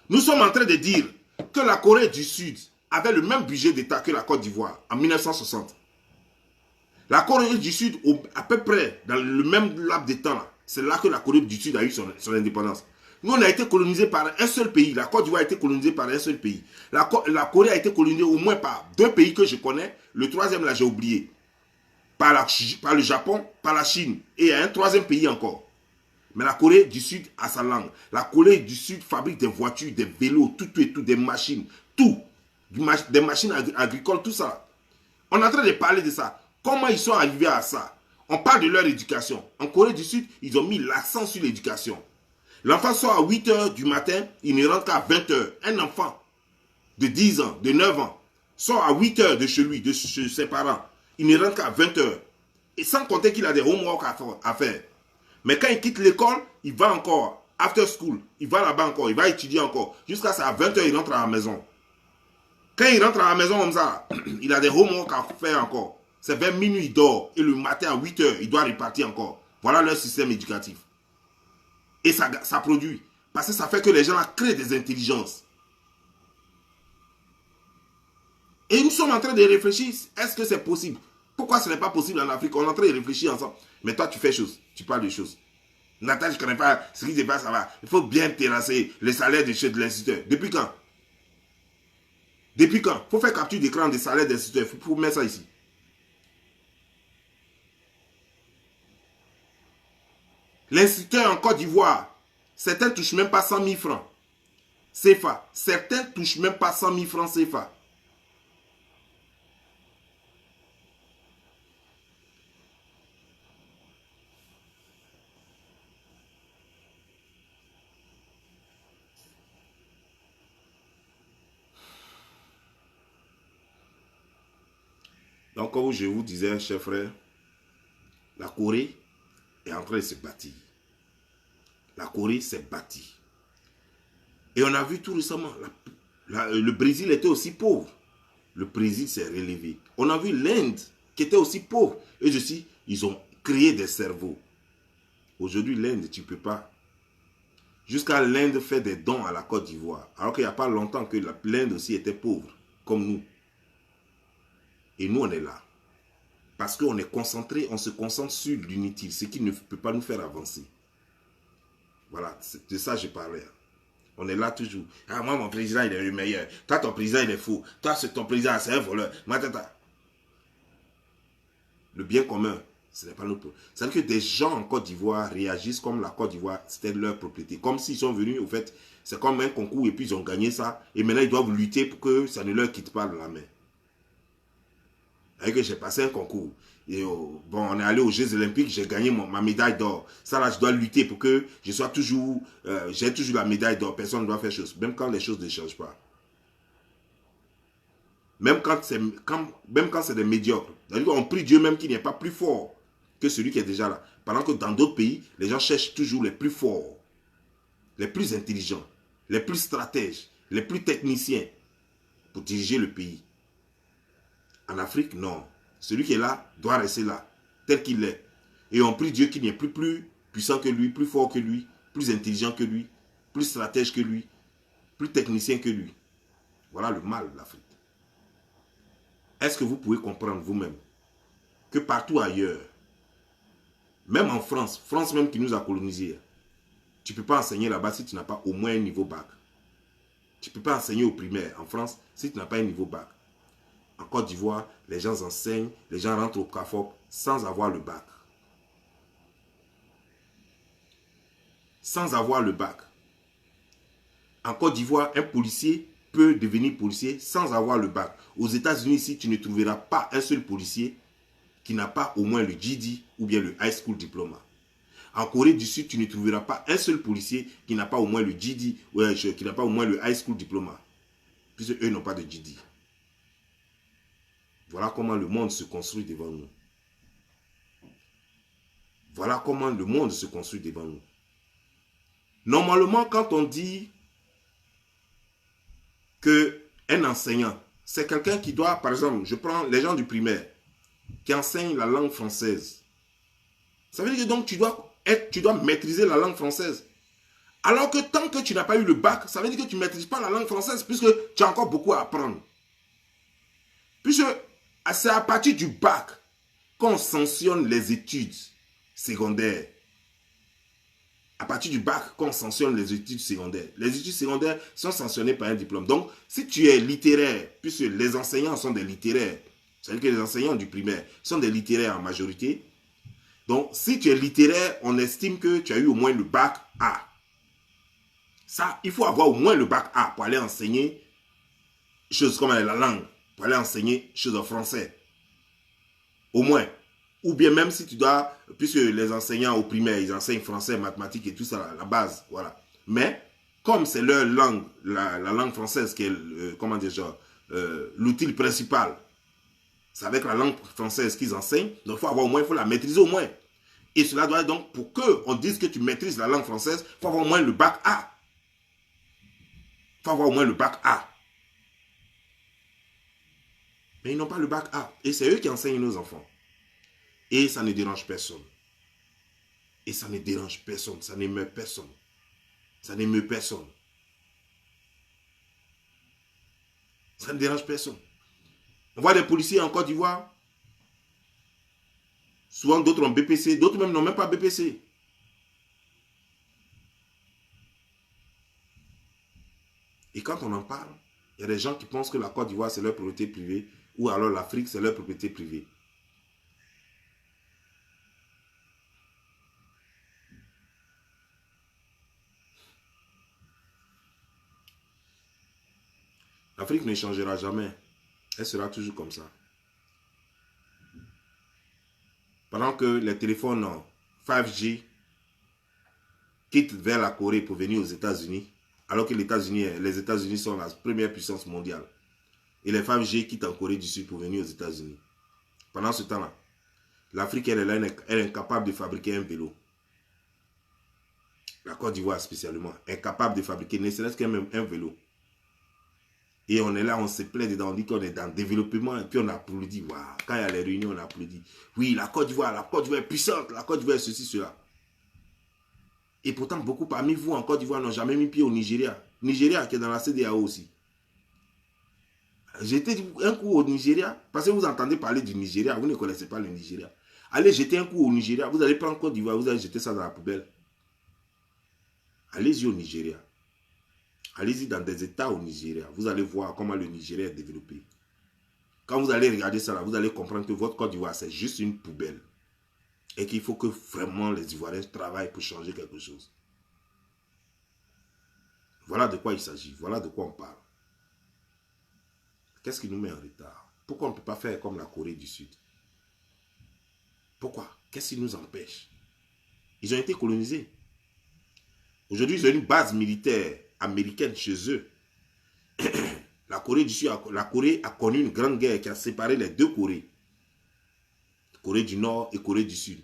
Nous sommes en train de dire que la Corée du Sud avait le même budget d'État que la Côte d'Ivoire en 1960. La Corée du Sud, à peu près dans le même laps de temps, c'est là que la Corée du Sud a eu son indépendance. Nous, on a été colonisé par un seul pays. La Côte d'Ivoire a été colonisée par un seul pays. La Corée a été colonisée au moins par deux pays que je connais. Le troisième, là, j'ai oublié. Par le Japon, par la Chine. Et un troisième pays encore. Mais la Corée du Sud a sa langue. La Corée du Sud fabrique des voitures, des vélos, tout et tout, des machines, tout. Des machines agricoles, tout ça. On est en train de parler de ça. Comment ils sont arrivés à ça? On parle de leur éducation. En Corée du Sud, ils ont mis l'accent sur l'éducation. L'enfant sort à 8 h du matin, il ne rentre qu'à 20 h. Un enfant de 10 ans, de 9 ans, sort à 8 h de chez lui, de chez ses parents. Il ne rentre qu'à 20 h. Et sans compter qu'il a des homework à faire. Mais quand il quitte l'école, il va encore after school, il va là-bas encore, il va étudier encore. Jusqu'à ça, à 20 h, il rentre à la maison. Quand il rentre à la maison comme ça, il a des homework à faire encore. C'est vers minuit, il dort. Et le matin à 8 h, il doit repartir encore. Voilà leur système éducatif. Et ça produit. Parce que ça fait que les gens là créent des intelligences. Et nous sommes en train de réfléchir. Est-ce que c'est possible? Pourquoi ce n'est pas possible en Afrique? On est en train de réfléchir ensemble. Mais toi, tu fais choses. Tu parles de choses. Nathan, je ne connais pas ce qui se passe là-bas. Il faut bien terrasser les salaires de l'instituteur. Depuis quand? Depuis quand? Il faut faire capture d'écran des salaires d'instituteurs. Il faut mettre ça ici. L'instituteur en Côte d'Ivoire, certains ne touchent même pas 100 000 francs CFA. Certains ne touchent même pas 100 000 francs CFA. Donc, comme je vous disais, chers frères, la Corée est en train de se bâtir. La Corée s'est bâtie. Et on a vu tout récemment, le Brésil était aussi pauvre. Le Brésil s'est relevé. On a vu l'Inde qui était aussi pauvre. Et je dis, ils ont créé des cerveaux. Aujourd'hui, l'Inde, tu ne peux pas. Jusqu'à l'Inde fait des dons à la Côte d'Ivoire. Alors qu'il n'y a pas longtemps que l'Inde aussi était pauvre, comme nous. Et nous, on est là. Parce qu'on est concentré, on se concentre sur l'inutile, ce qui ne peut pas nous faire avancer. Voilà, de ça je parlais. On est là toujours. Ah, moi, mon président, il est le meilleur. Toi, ton président, il est fou. Toi, ton président, c'est un voleur. Le bien commun, ce n'est pas notre problème. C'est-à-dire que des gens en Côte d'Ivoire réagissent comme la Côte d'Ivoire, c'était leur propriété. Comme s'ils sont venus, au fait, c'est comme un concours et puis ils ont gagné ça. Et maintenant, ils doivent lutter pour que ça ne leur quitte pas de la main. Que j'ai passé un concours. Et bon, on est allé aux Jeux Olympiques, j'ai gagné ma médaille d'or. Ça là, je dois lutter pour que je sois toujours, j'ai toujours la médaille d'or. Personne ne doit faire chose. Même quand les choses ne changent pas. Même quand c'est des médiocres. On prie Dieu même qu'il n'y ait pas plus fort que celui qui est déjà là. Pendant que dans d'autres pays, les gens cherchent toujours les plus forts, les plus intelligents, les plus stratèges, les plus techniciens pour diriger le pays. En Afrique, non. Celui qui est là doit rester là, tel qu'il est. Et on prie Dieu qu'il n'y ait plus puissant que lui, plus fort que lui, plus intelligent que lui, plus stratège que lui, plus technicien que lui. Voilà le mal de l'Afrique. Est-ce que vous pouvez comprendre vous-même que partout ailleurs, même en France, France même qui nous a colonisés, tu ne peux pas enseigner là-bas si tu n'as pas au moins un niveau bac. Tu ne peux pas enseigner au primaire en France si tu n'as pas un niveau bac. En Côte d'Ivoire, les gens enseignent, les gens rentrent au CAFOP sans avoir le bac. Sans avoir le bac. En Côte d'Ivoire, un policier peut devenir policier sans avoir le bac. Aux États-Unis, ici, tu ne trouveras pas un seul policier qui n'a pas au moins le GED ou bien le High School Diploma. En Corée du Sud, tu ne trouveras pas un seul policier qui n'a pas au moins le GED, qui n'a pas au moins le High School Diploma. Puisque eux n'ont pas de GED. Voilà comment le monde se construit devant nous. Voilà comment le monde se construit devant nous. Normalement, quand on dit qu'un enseignant, c'est quelqu'un qui doit, par exemple, je prends les gens du primaire, qui enseignent la langue française. Ça veut dire que donc tu dois maîtriser la langue française. Alors que tant que tu n'as pas eu le bac, ça veut dire que tu ne maîtrises pas la langue française, puisque tu as encore beaucoup à apprendre. Puisque c'est à partir du bac qu'on sanctionne les études secondaires. À partir du bac qu'on sanctionne les études secondaires. Les études secondaires sont sanctionnées par un diplôme. Donc, si tu es littéraire, puisque les enseignants sont des littéraires, c'est-à-dire que les enseignants du primaire sont des littéraires en majorité. Donc, si tu es littéraire, on estime que tu as eu au moins le bac A. Ça, il faut avoir au moins le bac A pour aller enseigner choses comme la langue, pour aller enseigner choses en français. Au moins. Ou bien même si tu dois, puisque les enseignants au primaire, ils enseignent français, mathématiques et tout ça, la base, voilà. Mais, comme c'est leur langue, la langue française qui est, l'outil principal, c'est avec la langue française qu'ils enseignent, donc il faut avoir au moins, il faut la maîtriser au moins. Et cela doit être donc, pour qu'on dise que tu maîtrises la langue française, il faut avoir au moins le bac A. Il faut avoir au moins le bac A. Mais ils n'ont pas le bac A. Et c'est eux qui enseignent nos enfants. Et ça ne dérange personne. Et ça ne dérange personne. Ça n'émeut personne. Ça n'émeut personne. Ça ne dérange personne. On voit des policiers en Côte d'Ivoire. Souvent, d'autres ont BPC. D'autres même n'ont même pas BPC. Et quand on en parle, il y a des gens qui pensent que la Côte d'Ivoire, c'est leur propriété privée. Ou alors l'Afrique, c'est leur propriété privée. L'Afrique ne changera jamais. Elle sera toujours comme ça. Pendant que les téléphones 5G quittent vers la Corée pour venir aux États-Unis, alors que les États-Unis sont la première puissance mondiale. Et les 5G quittent en Corée du Sud pour venir aux États-Unis. Pendant ce temps-là, l'Afrique, elle est incapable de fabriquer un vélo. La Côte d'Ivoire spécialement, incapable de fabriquer ne serait-ce qu'un vélo. Et on est là, on se plaît dedans, on dit qu'on est dans le développement, et puis on applaudit. Wow. Quand il y a les réunions, on applaudit. Oui, la Côte d'Ivoire est puissante, la Côte d'Ivoire est ceci, cela. Et pourtant, beaucoup parmi vous en Côte d'Ivoire n'ont jamais mis pied au Nigeria. Nigeria qui est dans la CEDEAO aussi. J'ai été un coup au Nigeria, parce que vous entendez parler du Nigeria, vous ne connaissez pas le Nigeria. Allez jeter un coup au Nigeria, vous allez prendre Côte d'Ivoire, vous allez jeter ça dans la poubelle. Allez-y au Nigeria. Allez-y dans des États au Nigeria. Vous allez voir comment le Nigeria est développé. Quand vous allez regarder ça, là, vous allez comprendre que votre Côte d'Ivoire, c'est juste une poubelle. Et qu'il faut que vraiment les Ivoiriens travaillent pour changer quelque chose. Voilà de quoi il s'agit. Voilà de quoi on parle. Qu'est-ce qui nous met en retard? Pourquoi on ne peut pas faire comme la Corée du Sud? Pourquoi? Qu'est-ce qui nous empêche? Ils ont été colonisés. Aujourd'hui, ils ont une base militaire américaine chez eux. La Corée du Sud, la Corée a connu une grande guerre qui a séparé les deux Corées. Corée du Nord et Corée du Sud.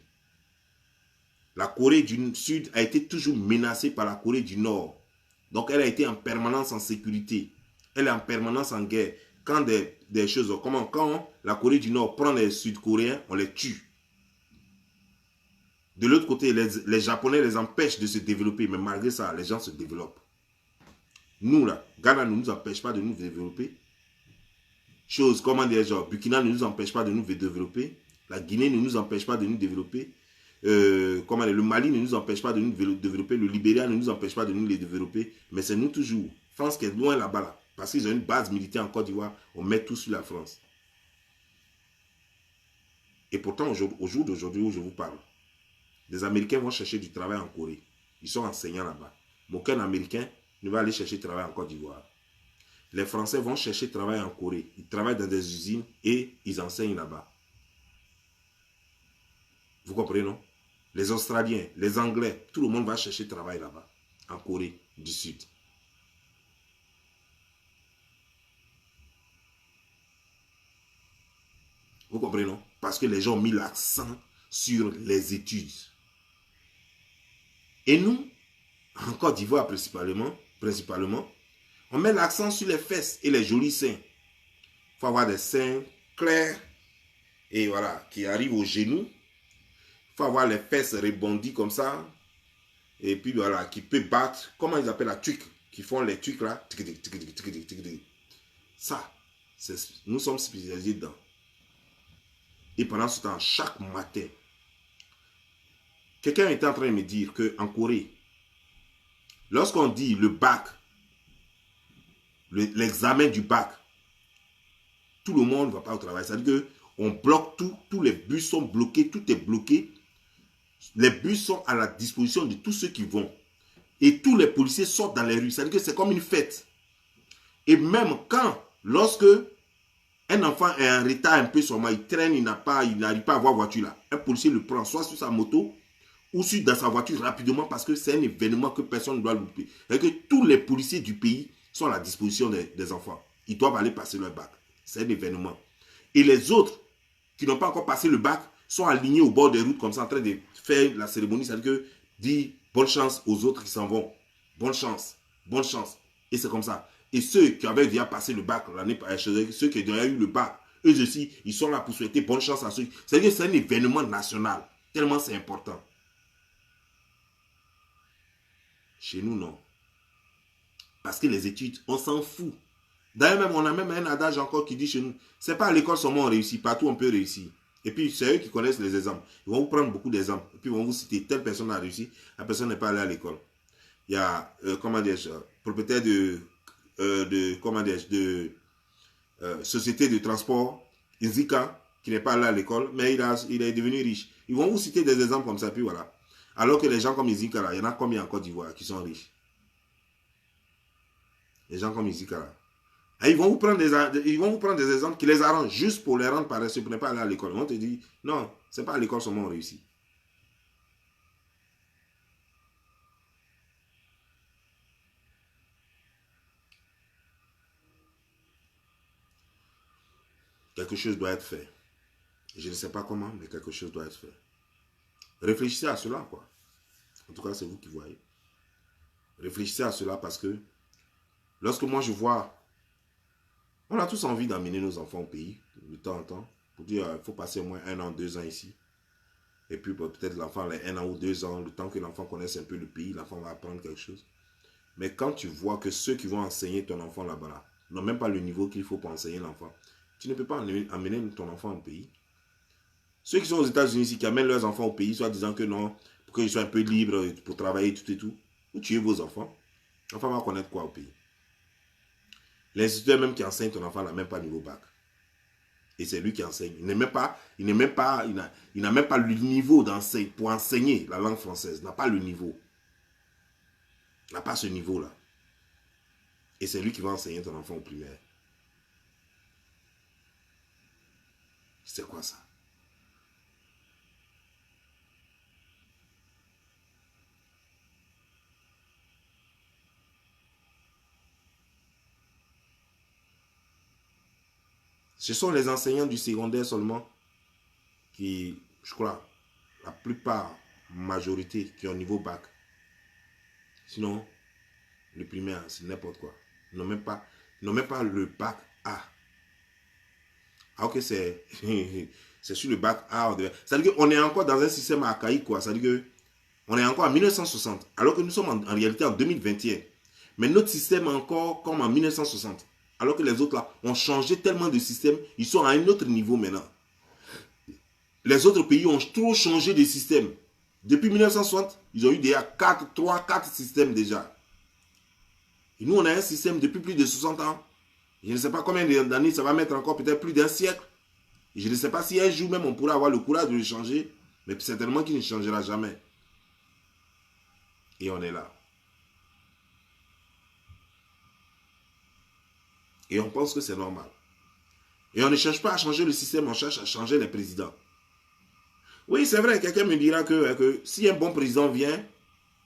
La Corée du Sud a été toujours menacée par la Corée du Nord. Donc elle a été en permanence en sécurité. Elle est en permanence en guerre. Quand des choses, quand la Corée du Nord prend les Sud-Coréens, on les tue. De l'autre côté, les Japonais les empêchent de se développer, mais malgré ça, les gens se développent. Nous, là, Ghana ne nous empêche pas de nous développer. Choses, comment dire, genre, Burkina ne nous empêche pas de nous développer. La Guinée ne nous empêche pas de nous développer. Le Mali ne nous empêche pas de nous développer. Le Libéria ne nous empêche pas de nous les développer. Mais c'est nous toujours. France qui est loin là-bas, là. Parce qu'ils ont une base militaire en Côte d'Ivoire. On met tout sur la France. Et pourtant, au jour d'aujourd'hui où je vous parle, les Américains vont chercher du travail en Corée. Ils sont enseignants là-bas. Mais aucun Américain ne va aller chercher du travail en Côte d'Ivoire. Les Français vont chercher du travail en Corée. Ils travaillent dans des usines et ils enseignent là-bas. Vous comprenez, non? Les Australiens, les Anglais, tout le monde va chercher du travail là-bas, en Corée du Sud. Vous comprenez, non? Parce que les gens ont mis l'accent sur les études. Et nous, en Côte d'Ivoire principalement, on met l'accent sur les fesses et les jolis seins. Il faut avoir des seins clairs et voilà, qui arrivent aux genoux. Il faut avoir les fesses rebondies comme ça. Et puis voilà, qui peut battre, comment ils appellent la tuque, qui font les tuques là. Ça, nous sommes spécialisés dedans. Et pendant ce temps, chaque matin, quelqu'un était en train de me dire qu'en Corée, lorsqu'on dit le bac, l'examen du bac, tout le monde ne va pas au travail. C'est-à-dire qu'on bloque tout, tous les bus sont bloqués, tout est bloqué. Les bus sont à la disposition de tous ceux qui vont. Et tous les policiers sortent dans les rues. C'est-à-dire que c'est comme une fête. Et même lorsque un enfant est en retard un peu sur moi, il traîne, il n'arrive pas à avoir voiture là. Un policier le prend soit sur sa moto ou dans sa voiture rapidement parce que c'est un événement que personne ne doit louper. C'est-à-dire que tous les policiers du pays sont à la disposition des enfants. Ils doivent aller passer leur bac. C'est un événement. Et les autres qui n'ont pas encore passé le bac, sont alignés au bord des routes comme ça, en train de faire la cérémonie, c'est-à-dire que dire bonne chance aux autres qui s'en vont. Bonne chance, bonne chance. Et c'est comme ça. Et ceux qui avaient déjà passé le bac l'année passée, ceux qui ont déjà eu le bac, eux aussi, ils sont là pour souhaiter bonne chance à ceux. C'est-à-dire que c'est un événement national, tellement c'est important. Chez nous, non. Parce que les études, on s'en fout. D'ailleurs, on a même un adage encore qui dit chez nous, c'est pas à l'école seulement on réussit, partout on peut réussir. Et puis, c'est eux qui connaissent les exemples. Ils vont vous prendre beaucoup d'exemples. Et puis, ils vont vous citer, telle personne a réussi, la personne n'est pas allée à l'école. Il y a, comment dire-je, propriétaire comment dire-je, société de transport, Inzika, qui n'est pas allé à l'école, mais il est devenu riche. Ils vont vous citer des exemples comme ça, puis voilà. Alors que les gens comme Inzika, là, il y en a combien en Côte d'Ivoire qui sont riches? Les gens comme Inzika, là. Et ils vont vous prendre des exemples qui les arrangent juste pour les rendre paresseux, pour ne pas aller à l'école. On te dit, non, c'est pas à l'école seulement on réussit. Quelque chose doit être fait. Je ne sais pas comment, mais quelque chose doit être fait. Réfléchissez à cela, quoi. En tout cas, c'est vous qui voyez. Réfléchissez à cela parce que lorsque moi je vois, on a tous envie d'amener nos enfants au pays, de temps en temps, pour dire il faut passer au moins 1 an, 2 ans ici. Et puis peut-être l'enfant, les 1 an ou 2 ans, le temps que l'enfant connaisse un peu le pays, l'enfant va apprendre quelque chose. Mais quand tu vois que ceux qui vont enseigner ton enfant là-bas, n'ont même pas le niveau qu'il faut pour enseigner l'enfant, tu ne peux pas amener ton enfant au pays. Ceux qui sont aux États-Unis ici, qui amènent leurs enfants au pays, soit disant que non, pour qu'ils soient un peu libres pour travailler, tout et tout, vous tuez vos enfants. L'enfant va connaître quoi au pays? L'instituteur même qui enseigne ton enfant n'a même pas niveau bac. Et c'est lui qui enseigne. Il n'a même pas le niveau pour enseigner la langue française. Il n'a pas le niveau. Il n'a pas ce niveau-là. Et c'est lui qui va enseigner ton enfant au primaire. C'est quoi ça? Ce sont les enseignants du secondaire seulement qui, je crois, la plupart, majorité, qui ont niveau bac. Sinon, le primaire, c'est n'importe quoi. Ils n'ont même pas le bac A. Alors que c'est sur le bac A. C'est-à-dire qu'on est encore dans un système archaïque, quoi. C'est-à-dire qu'on est encore en 1960, alors que nous sommes en réalité en 2021. Mais notre système est encore comme en 1960. Alors que les autres là ont changé tellement de système, ils sont à un autre niveau maintenant. Les autres pays ont trop changé de système. Depuis 1960, ils ont eu déjà 3-4 systèmes déjà. Et nous, on a un système depuis plus de 60 ans. Je ne sais pas combien d'années ça va mettre encore, peut-être plus d'un siècle. Et je ne sais pas si un jour même on pourra avoir le courage de le changer, mais certainement qu'il ne changera jamais. Et on est là. Et on pense que c'est normal. Et on ne cherche pas à changer le système, on cherche à changer les présidents. Oui, c'est vrai, quelqu'un me dira que si un bon président vient,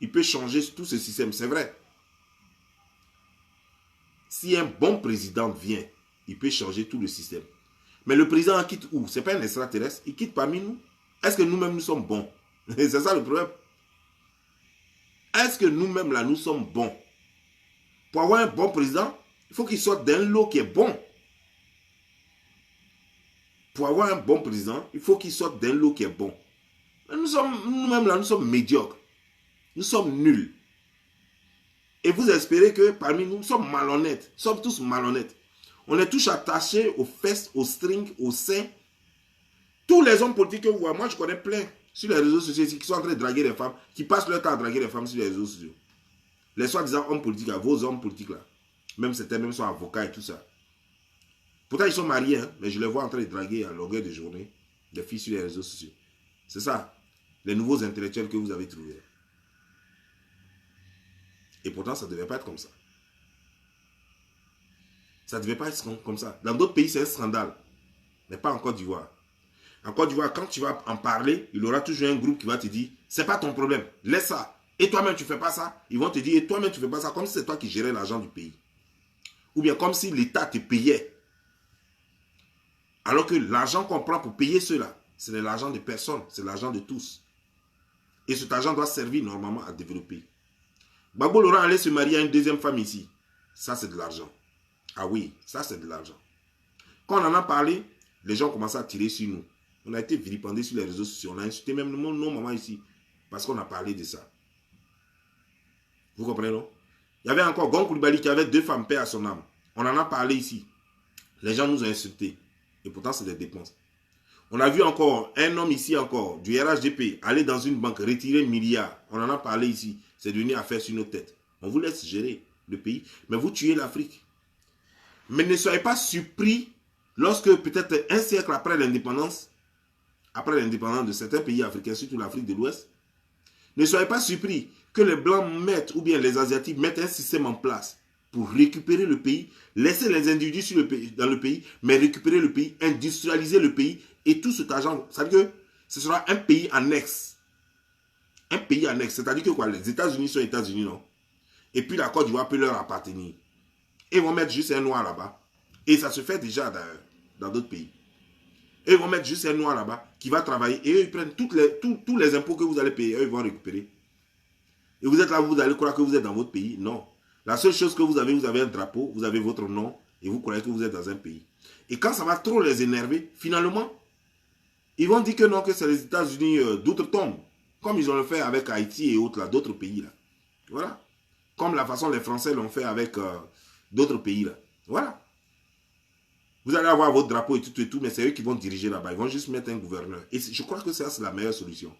il peut changer tout ce système. C'est vrai. Si un bon président vient, il peut changer tout le système. Mais le président quitte où? Ce n'est pas un extraterrestre, il quitte parmi nous. Est-ce que nous-mêmes nous sommes bons? C'est ça le problème. Est-ce que nous-mêmes là, nous sommes bons? Pour avoir un bon président, il faut qu'il sorte d'un lot qui est bon. Pour avoir un bon président, il faut qu'il sorte d'un lot qui est bon. Nous-mêmes là, nous sommes médiocres. Nous sommes nuls. Et vous espérez que parmi nous, nous sommes malhonnêtes. Nous sommes tous malhonnêtes. On est tous attachés aux fesses, aux strings, aux seins. Tous les hommes politiques que vous voyez, moi je connais plein sur les réseaux sociaux qui sont en train de draguer les femmes, qui passent leur temps à draguer les femmes sur les réseaux sociaux. Les soi-disant hommes politiques, là, vos hommes politiques là, même certains même sont avocats et tout ça. Pourtant ils sont mariés, hein, mais je les vois en train de draguer à longueur de journée des filles sur les réseaux sociaux. C'est ça, les nouveaux intellectuels que vous avez trouvés. Et pourtant ça ne devait pas être comme ça. Ça ne devait pas être comme ça. Dans d'autres pays, c'est un scandale. Mais pas en Côte d'Ivoire. En Côte d'Ivoire, quand tu vas en parler, il y aura toujours un groupe qui va te dire, c'est pas ton problème, laisse ça. Et toi-même, tu fais pas ça. Ils vont te dire, et toi-même, tu fais pas ça, comme si c'est toi qui gérais l'argent du pays. Ou bien comme si l'État te payait. Alors que l'argent qu'on prend pour payer ceux-là, c'est de l'argent de personne, c'est l'argent de tous. Et cet argent doit servir normalement à développer. Gbagbo Laurent allait se marier à une deuxième femme ici. Ça, c'est de l'argent. Ah oui, ça, c'est de l'argent. Quand on en a parlé, les gens ont commencé à tirer sur nous. On a été vilipendés sur les réseaux sociaux. On a insulté même nos mamans ici. Parce qu'on a parlé de ça. Vous comprenez, non? Il y avait encore Gon Koulibaly qui avait 2 femmes, paix à son âme. On en a parlé ici. Les gens nous ont insultés. Et pourtant, c'est des dépenses. On a vu encore un homme ici encore, du RHDP, aller dans une banque, retirer 1 milliard. On en a parlé ici. C'est devenu affaire sur nos têtes. On vous laisse gérer le pays. Mais vous tuez l'Afrique. Mais ne soyez pas surpris lorsque peut-être un siècle après l'indépendance de certains pays africains, surtout l'Afrique de l'Ouest, ne soyez pas surpris que les Blancs mettent, ou bien les Asiatiques mettent un système en place pour récupérer le pays, laisser les individus dans le pays, mais récupérer le pays, industrialiser le pays, et tout cet argent, ça veut dire que ce sera un pays annexe. Un pays annexe, c'est-à-dire que quoi, les États-Unis sont États-Unis, non? Et puis la Côte d'Ivoire peut leur appartenir. Et ils vont mettre juste un noir là-bas. Et ça se fait déjà dans d'autres pays. Et ils vont mettre juste un noir là-bas qui va travailler. Et eux, ils prennent tous les impôts que vous allez payer. Eux, ils vont récupérer. Et vous êtes là, vous allez croire que vous êtes dans votre pays. Non. La seule chose que vous avez un drapeau, vous avez votre nom. Et vous croyez que vous êtes dans un pays. Et quand ça va trop les énerver, finalement, ils vont dire que non, que c'est les États-Unis d'outre-tombe. Comme ils ont le fait avec Haïti et autres, d'autres pays là. Voilà. Comme la façon les Français l'ont fait avec d'autres pays là. Voilà. Vous allez avoir votre drapeau et tout, mais c'est eux qui vont diriger là-bas. Ils vont juste mettre un gouverneur. Et je crois que ça, c'est la meilleure solution.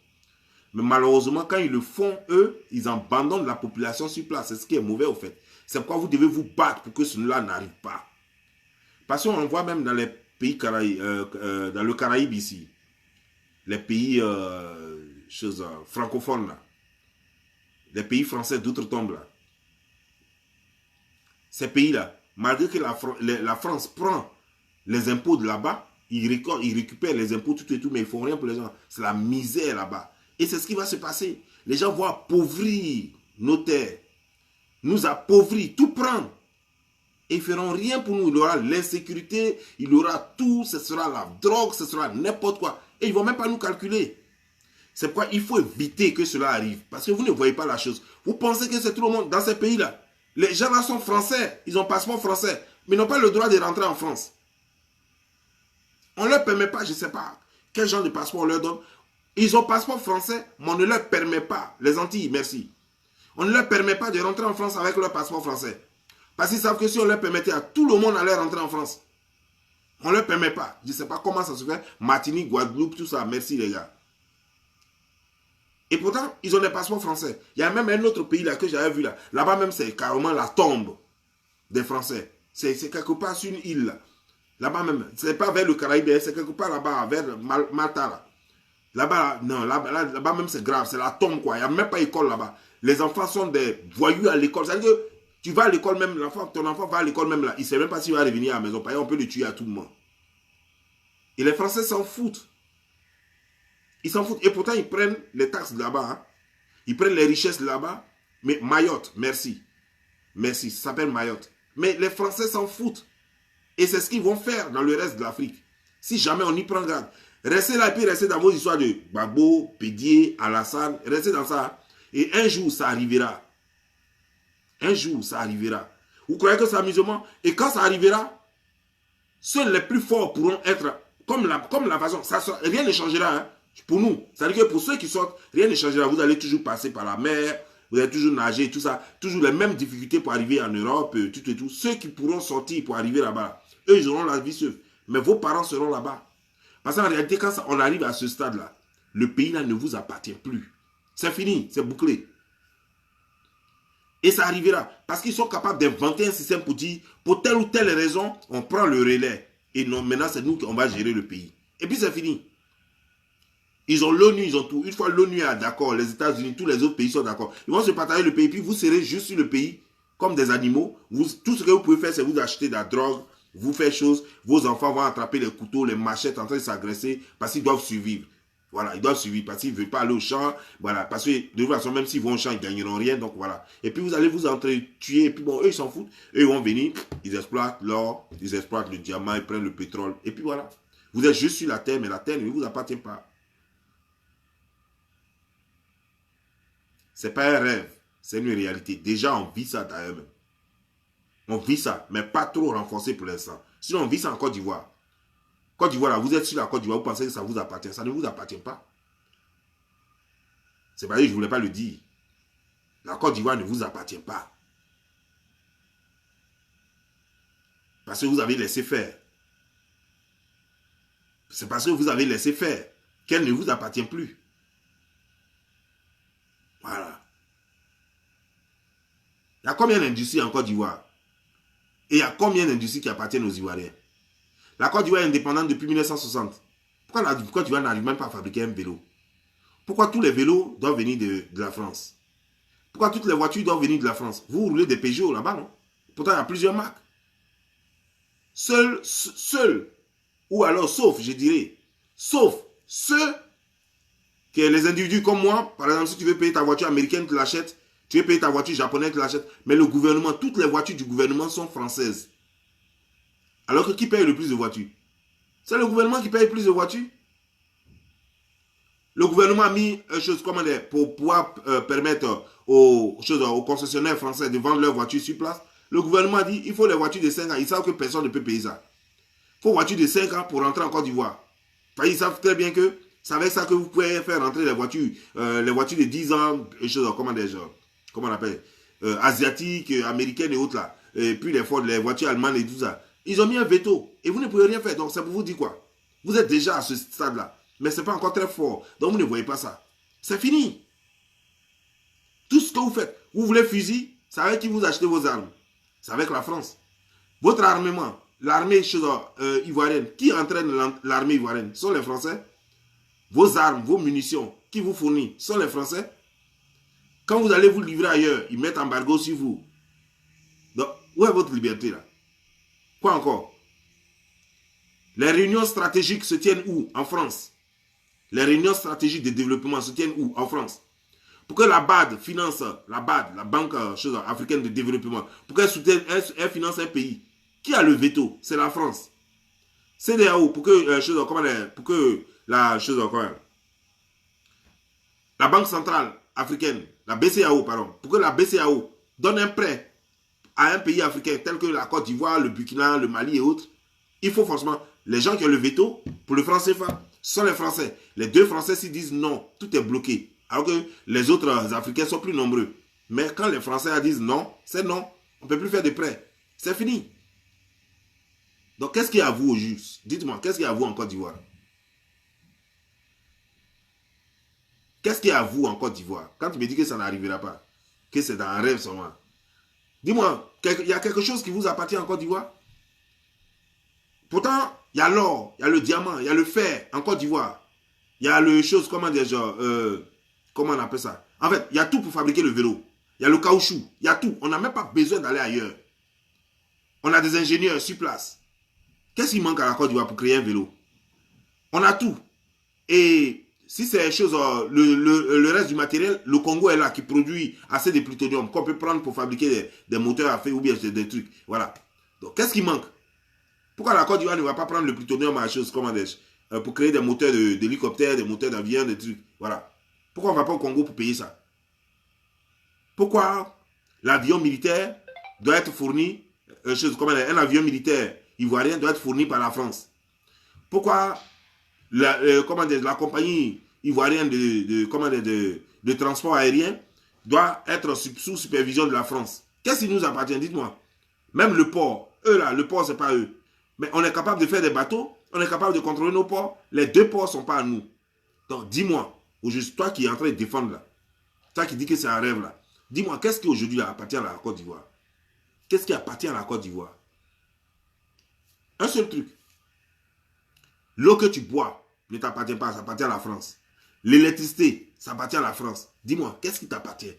Mais malheureusement, quand ils le font, eux, ils abandonnent la population sur place. C'est ce qui est mauvais au fait. C'est pourquoi vous devez vous battre pour que cela n'arrive pas. Parce qu'on voit même dans les pays dans le Caraïbe ici, les pays francophones là, les pays français d'outre-tombe là, ces pays-là, malgré que la France prend les impôts de là-bas, ils récupèrent les impôts tout, mais ils ne font rien pour les gens. C'est la misère là-bas. Et c'est ce qui va se passer. Les gens vont appauvrir nos terres, nous appauvrir, tout prendre. Et ils ne feront rien pour nous. Il y aura l'insécurité, il y aura tout, ce sera la drogue, ce sera n'importe quoi. Et ils ne vont même pas nous calculer. C'est pourquoi il faut éviter que cela arrive. Parce que vous ne voyez pas la chose. Vous pensez que c'est tout le monde dans ces pays-là. Les gens là sont français, ils ont passeport français, mais ils n'ont pas le droit de rentrer en France. On ne leur permet pas, je ne sais pas quel genre de passeport on leur donne. Ils ont passeport français, mais on ne leur permet pas, les Antilles, merci. On ne leur permet pas de rentrer en France avec leur passeport français. Parce qu'ils savent que si on leur permettait à tout le monde d'aller rentrer en France, on ne leur permet pas. Je ne sais pas comment ça se fait. Martinique, Guadeloupe, tout ça, merci les gars. Et pourtant, ils ont des passeports français. Il y a même un autre pays là que j'avais vu là. Là-bas même, c'est carrément la tombe des Français. C'est quelque part sur une île là. Là-bas même, c'est pas vers le Caraïbe, c'est quelque part là-bas, vers Malta là. Là-bas, non, là-bas même c'est grave, c'est la tombe quoi. Il n'y a même pas d'école là-bas. Les enfants sont des voyous à l'école. C'est-à-dire que tu vas à l'école même, ton enfant va à l'école même là. Il ne sait même pas s'il va revenir à la maison. Par exemple, on peut le tuer à tout moment. Et les Français s'en foutent. Ils s'en foutent. Et pourtant, ils prennent les taxes là-bas. Hein. Ils prennent les richesses là-bas. Mais Mayotte, merci. Merci, ça s'appelle Mayotte. Mais les Français s'en foutent. Et c'est ce qu'ils vont faire dans le reste de l'Afrique. Si jamais on y prend garde. Restez là et puis restez dans vos histoires de Gbagbo, Pédier, Alassane. Restez dans ça. Et un jour, ça arrivera. Un jour, ça arrivera. Vous croyez que c'est amusement? Et quand ça arrivera, seuls les plus forts pourront être comme la façon. Rien ne changera. Hein. Pour nous, c'est-à-dire que pour ceux qui sortent, rien ne changera. Vous allez toujours passer par la mer, vous allez toujours nager, tout ça. Toujours les mêmes difficultés pour arriver en Europe, tout et tout. Ceux qui pourront sortir pour arriver là-bas, eux, ils auront la vie sauve. Mais vos parents seront là-bas. Parce qu'en réalité, quand on arrive à ce stade-là, le pays-là ne vous appartient plus. C'est fini, c'est bouclé. Et ça arrivera. Parce qu'ils sont capables d'inventer un système pour dire, pour telle ou telle raison, on prend le relais. Et non, maintenant, c'est nous qui on va gérer le pays. Et puis, c'est fini. Ils ont l'ONU, ils ont tout. Une fois l'ONU est d'accord, les États-Unis, tous les autres pays sont d'accord. Ils vont se partager le pays, puis vous serez juste sur le pays comme des animaux. Tout ce que vous pouvez faire, c'est vous acheter de la drogue, vous faire chose. Vos enfants vont attraper les couteaux, les machettes en train de s'agresser parce qu'ils doivent survivre. Voilà, ils doivent survivre parce qu'ils ne veulent pas aller au champ. Voilà, parce que de toute façon, même s'ils vont au champ, ils ne gagneront rien. Donc voilà. Et puis vous allez vous tuer. Et puis bon, eux, ils s'en foutent. Eux, ils vont venir, ils exploitent l'or, ils exploitent le diamant, ils prennent le pétrole. Et puis voilà. Vous êtes juste sur la terre, mais la terre ne vous appartient pas. Ce n'est pas un rêve, c'est une réalité. Déjà, on vit ça d'ailleurs même. On vit ça, mais pas trop renforcé pour l'instant. Sinon, on vit ça en Côte d'Ivoire. Côte d'Ivoire, là, vous êtes sur la Côte d'Ivoire, vous pensez que ça vous appartient. Ça ne vous appartient pas. C'est pas que je ne voulais pas le dire. La Côte d'Ivoire ne vous appartient pas. Parce que vous avez laissé faire. C'est parce que vous avez laissé faire qu'elle ne vous appartient plus. Voilà. Il y a combien d'industries en Côte d'Ivoire? Et il y a combien d'industries qui appartiennent aux Ivoiriens? La Côte d'Ivoire est indépendante depuis 1960. Pourquoi la Côte d'Ivoire n'arrive même pas à fabriquer un vélo? Pourquoi tous les vélos doivent venir de la France? Pourquoi toutes les voitures doivent venir de la France? Vous roulez des Peugeot là-bas, non? Pourtant, il y a plusieurs marques. Seul, ou alors sauf, je dirais, sauf ceux que les individus comme moi, par exemple, si tu veux payer ta voiture américaine, tu l'achètes, tu veux payer ta voiture japonaise, tu l'achètes, mais le gouvernement, toutes les voitures du gouvernement sont françaises. Alors que qui paye le plus de voitures? C'est le gouvernement qui paye plus de voitures. Le gouvernement a mis chose comme pour pouvoir permettre aux concessionnaires français de vendre leurs voitures sur place. Le gouvernement a dit il faut les voitures de 5 ans. Ils savent que personne ne peut payer ça. Il faut une voiture de 5 ans pour rentrer en Côte d'Ivoire. Enfin, ils savent très bien que c'est avec ça que vous pouvez faire rentrer les voitures de 10 ans, comment on appelle, asiatiques, américaines et autres là. Et puis les voitures allemandes et tout ça. Ils ont mis un veto et vous ne pouvez rien faire. Donc c'est pour vous dire quoi? Vous êtes déjà à ce stade-là. Mais ce n'est pas encore très fort. Donc vous ne voyez pas ça. C'est fini. Tout ce que vous faites, vous voulez fusil, c'est avec qui vous achetez vos armes. C'est avec la France. Votre armement, l'armée ivoirienne, qui entraîne l'armée ivoirienne? Ce sont les Français. Vos armes, vos munitions, qui vous fournit? Ce sont les Français. Quand vous allez vous livrer ailleurs, ils mettent embargo sur vous. Donc, où est votre liberté là? Quoi encore? Les réunions stratégiques se tiennent où? En France. Les réunions stratégiques de développement se tiennent où? En France. Pour que la BAD finance, la BAD, la Banque africaine de développement, pour qu'elle soutienne, elle finance un pays, qui a le veto? C'est la France. CEDEAO, pour que la Banque centrale africaine, la BCAO, pardon, pour que la BCAO donne un prêt à un pays africain tel que la Côte d'Ivoire, le Burkina, le Mali et autres, il faut forcément, les gens qui ont le veto pour le franc CFA, ce sont les Français. Les deux Français s'ils disent non, tout est bloqué. Alors que les autres Africains sont plus nombreux. Mais quand les Français disent non, c'est non. On ne peut plus faire de prêts. C'est fini. Donc qu'est-ce qu'il y a à vous au juste? Dites-moi, qu'est-ce qu'il y a à vous en Côte d'Ivoire? Qu'est-ce qu'il y a à vous en Côte d'Ivoire? Quand tu me dis que ça n'arrivera pas, que c'est dans un rêve seulement. Dis-moi, il y a quelque chose qui vous appartient en Côte d'Ivoire? Pourtant, il y a l'or, il y a le diamant, il y a le fer en Côte d'Ivoire. Il y a le chose, comment on appelle ça? En fait, il y a tout pour fabriquer le vélo. Il y a le caoutchouc, il y a tout. On n'a même pas besoin d'aller ailleurs. On a des ingénieurs sur place. Qu'est-ce qui manque à la Côte d'Ivoire pour créer un vélo? On a tout. Et si c'est chose, le reste du matériel, le Congo est là qui produit assez de plutonium qu'on peut prendre pour fabriquer des moteurs à feu ou bien des trucs. Voilà. Donc, qu'est-ce qui manque? Pourquoi la Côte d'Ivoire ne va pas prendre le plutonium à chose pour créer des moteurs d'hélicoptères, des moteurs d'avions, des trucs? Voilà. Pourquoi on ne va pas au Congo pour payer ça? Pourquoi l'avion militaire doit être fourni, un avion militaire ivoirien doit être fourni par la France? Pourquoi la compagnie ivoirienne de transport aérien doit être sous supervision de la France? Qu'est-ce qui nous appartient? Dites-moi. Même le port, eux là, le port c'est pas eux. Mais on est capable de faire des bateaux, on est capable de contrôler nos ports. Les deux ports ne sont pas à nous. Donc dis-moi, aujourd'hui, toi qui es en train de défendre là, toi qui dis que c'est un rêve là, dis-moi, qu'est-ce qui aujourd'hui appartient à la Côte d'Ivoire? Qu'est-ce qui appartient à la Côte d'Ivoire? Un seul truc. L'eau que tu bois ne t'appartient pas, ça appartient à la France. L'électricité, ça appartient à la France. Dis-moi, qu'est-ce qui t'appartient?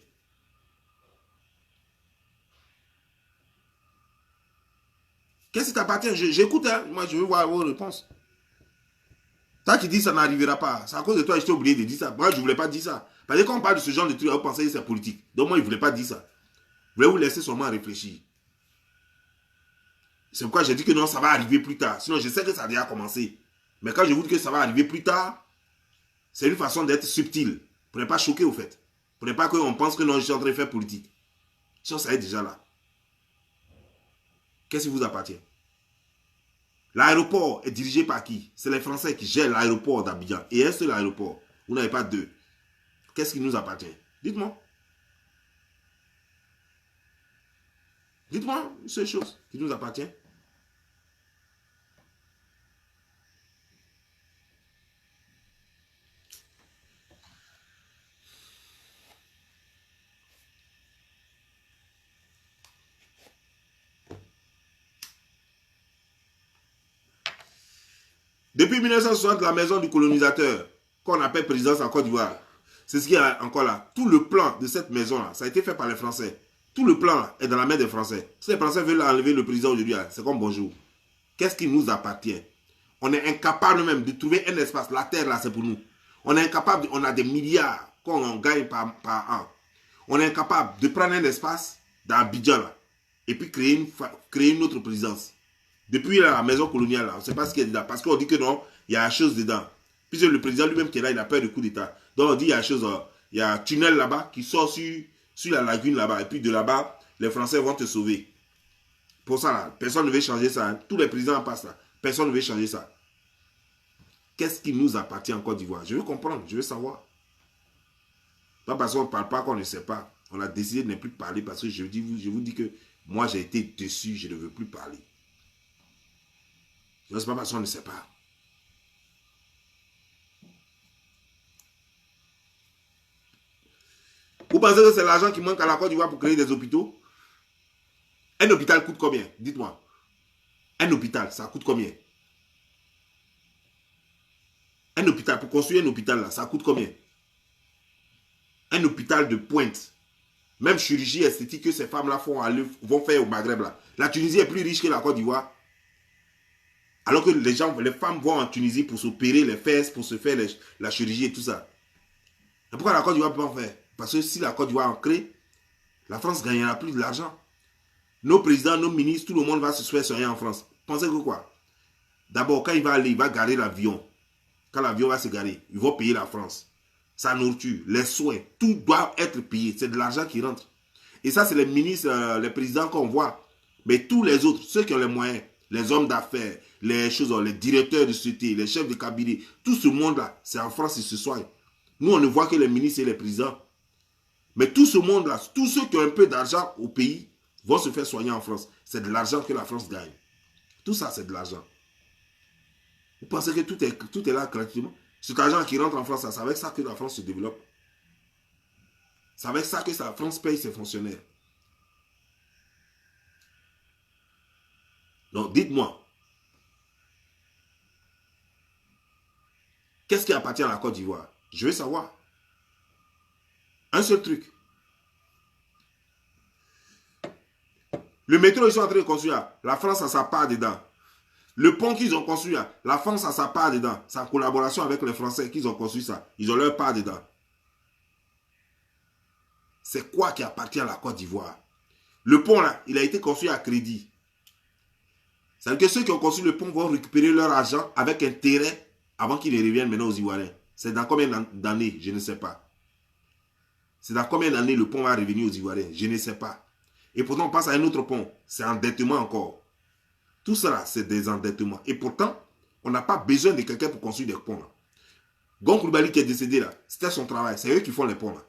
Qu'est-ce qui t'appartient? J'écoute, hein? Moi je veux voir vos réponses. Toi qui dis que ça n'arrivera pas, c'est à cause de toi que je t'ai oublié de dire ça. Moi je ne voulais pas dire ça. Parce que quand on parle de ce genre de trucs, vous pensez que c'est politique. Donc moi je ne voulais pas dire ça. Je voulais vous laisser seulement réfléchir. C'est pourquoi j'ai dit que non, ça va arriver plus tard. Sinon je sais que ça a déjà commencé. Mais quand je vous dis que ça va arriver plus tard, c'est une façon d'être subtil. Pour ne pas choquer au fait. Pour ne pas qu'on pense que non, je suis en train de faire politique. Si ça est déjà là. Qu'est-ce qui vous appartient? L'aéroport est dirigé par qui? C'est les Français qui gèrent l'aéroport d'Abidjan. Et est-ce que l'aéroport? Vous n'avez pas deux. Qu'est-ce qui nous appartient? Dites-moi. Dites-moi une seule chose qui nous appartient. Depuis 1960, la maison du colonisateur, qu'on appelle présidence en Côte d'Ivoire, c'est ce qu'il y a encore là. Tout le plan de cette maison-là, ça a été fait par les Français. Tout le plan là, est dans la main des Français. Si les Français veulent enlever le président aujourd'hui, c'est comme bonjour. Qu'est-ce qui nous appartient? On est incapable même de trouver un espace. La terre là, c'est pour nous. On est incapable, on a des milliards qu'on gagne par an. On est incapable de prendre un espace dans Abidjan là, et puis créer une autre présidence. Depuis la maison coloniale, là, on ne sait pas ce qu'il y a dedans. Parce qu'on dit que non, il y a une chose dedans. Puisque le président lui-même qui est là, il a peur du coup d'État. Donc on dit il y a une chose, il y a un tunnel là-bas qui sort sur la lagune là-bas. Et puis de là-bas, les Français vont te sauver. Pour ça, là, personne ne veut changer ça. Hein. Tous les présidents passent là. Personne ne veut changer ça. Qu'est-ce qui nous appartient en Côte d'Ivoire? Je veux comprendre, je veux savoir. Pas parce qu'on ne parle pas qu'on ne sait pas. On a décidé de ne plus parler parce que je vous dis que moi j'ai été déçu, je ne veux plus parler. Ce n'est pas parce qu'on ne sait pas. Vous pensez que c'est l'argent qui manque à la Côte d'Ivoire pour créer des hôpitaux? Un hôpital coûte combien? Dites-moi. Un hôpital, ça coûte combien? Un hôpital, pour construire un hôpital là, ça coûte combien? Un hôpital de pointe. Même chirurgie esthétique que ces femmes là vont faire au Maghreb là. La Tunisie est plus riche que la Côte d'Ivoire. Alors que les femmes vont en Tunisie pour s'opérer les fesses, pour se faire la chirurgie et tout ça. Et pourquoi la Côte d'Ivoire peut pas en faire? Parce que si la Côte d'Ivoire en crée, la France gagnera plus de l'argent. Nos présidents, nos ministres, tout le monde va se faire soigner en France. Pensez que quoi? D'abord, quand il va aller, il va garer l'avion. Quand l'avion va se garer, ils vont payer la France. Sa nourriture, les soins, tout doit être payé. C'est de l'argent qui rentre. Et ça, c'est les ministres, les présidents qu'on voit. Mais tous les autres, ceux qui ont les moyens, les hommes d'affaires, les directeurs de société, les chefs de cabinet, tout ce monde-là, c'est en France, ils se soignent. Nous, on ne voit que les ministres et les présidents. Mais tout ce monde-là, tous ceux qui ont un peu d'argent au pays, vont se faire soigner en France. C'est de l'argent que la France gagne. Tout ça, c'est de l'argent. Vous pensez que tout est là gratuitement? Cet argent qui rentre en France, c'est avec ça que la France se développe. C'est avec ça que la France paye ses fonctionnaires. Donc, dites-moi, qu'est-ce qui appartient à la Côte d'Ivoire? Je veux savoir. Un seul truc. Le métro, ils sont en train de construire. La France a sa part dedans. Le pont qu'ils ont construit, la France a sa part dedans. C'est en collaboration avec les Français qu'ils ont construit ça. Ils ont leur part dedans. C'est quoi qui appartient à la Côte d'Ivoire? Le pont, là, il a été construit à crédit. C'est-à-dire que ceux qui ont construit le pont vont récupérer leur argent avec intérêt avant qu'ils ne reviennent maintenant aux Ivoiriens. C'est dans combien d'années? Je ne sais pas. C'est dans combien d'années le pont va revenir aux Ivoiriens? Je ne sais pas. Et pourtant, on passe à un autre pont. C'est endettement encore. Tout cela, c'est des endettements. Et pourtant, on n'a pas besoin de quelqu'un pour construire des ponts. Là. Gon Koulibaly qui est décédé là, c'était son travail. C'est eux qui font les ponts là.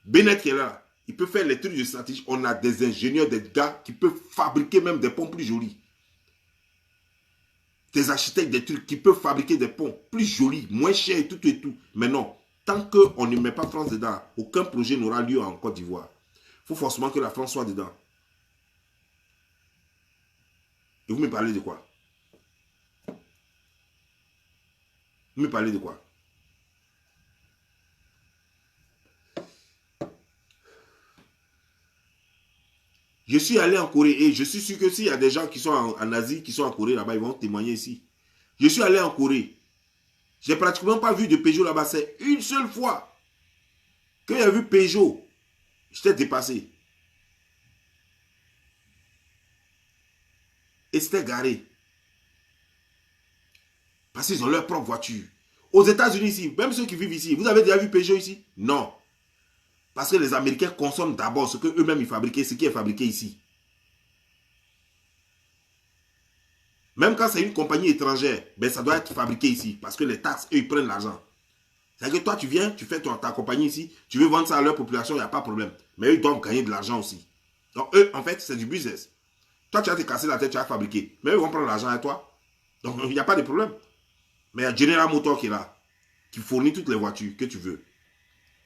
Bennett qui est là, il peut faire les trucs de stratégie. On a des ingénieurs, des gars qui peuvent fabriquer même des ponts plus jolis. Des architectes, des trucs qui peuvent fabriquer des ponts plus jolis, moins chers et tout et tout. Mais non, tant qu'on ne met pas France dedans, aucun projet n'aura lieu en Côte d'Ivoire. Il faut forcément que la France soit dedans. Et vous me parlez de quoi? Vous me parlez de quoi? Je suis allé en Corée et je suis sûr que s'il y a des gens qui sont en Asie, qui sont en Corée là-bas, ils vont témoigner ici. Je suis allé en Corée. J'ai pratiquement pas vu de Peugeot là-bas. C'est une seule fois que j'ai vu Peugeot. J'étais dépassé. Et c'était garé. Parce qu'ils ont leur propre voiture. Aux États-Unis ici, même ceux qui vivent ici, vous avez déjà vu Peugeot ici? Non. Parce que les Américains consomment d'abord ce qu'eux-mêmes ils fabriquent, ce qui est fabriqué ici. Même quand c'est une compagnie étrangère, ben ça doit être fabriqué ici. Parce que les taxes, eux, ils prennent l'argent. C'est-à-dire que toi, tu viens, tu fais ta compagnie ici, tu veux vendre ça à leur population, il n'y a pas de problème. Mais eux, ils doivent gagner de l'argent aussi. Donc, eux, en fait, c'est du business. Toi, tu vas te casser la tête, tu vas fabriquer. Mais eux, ils vont prendre l'argent à toi. Donc, il n'y a pas de problème. Mais il y a General Motors qui est là, qui fournit toutes les voitures que tu veux.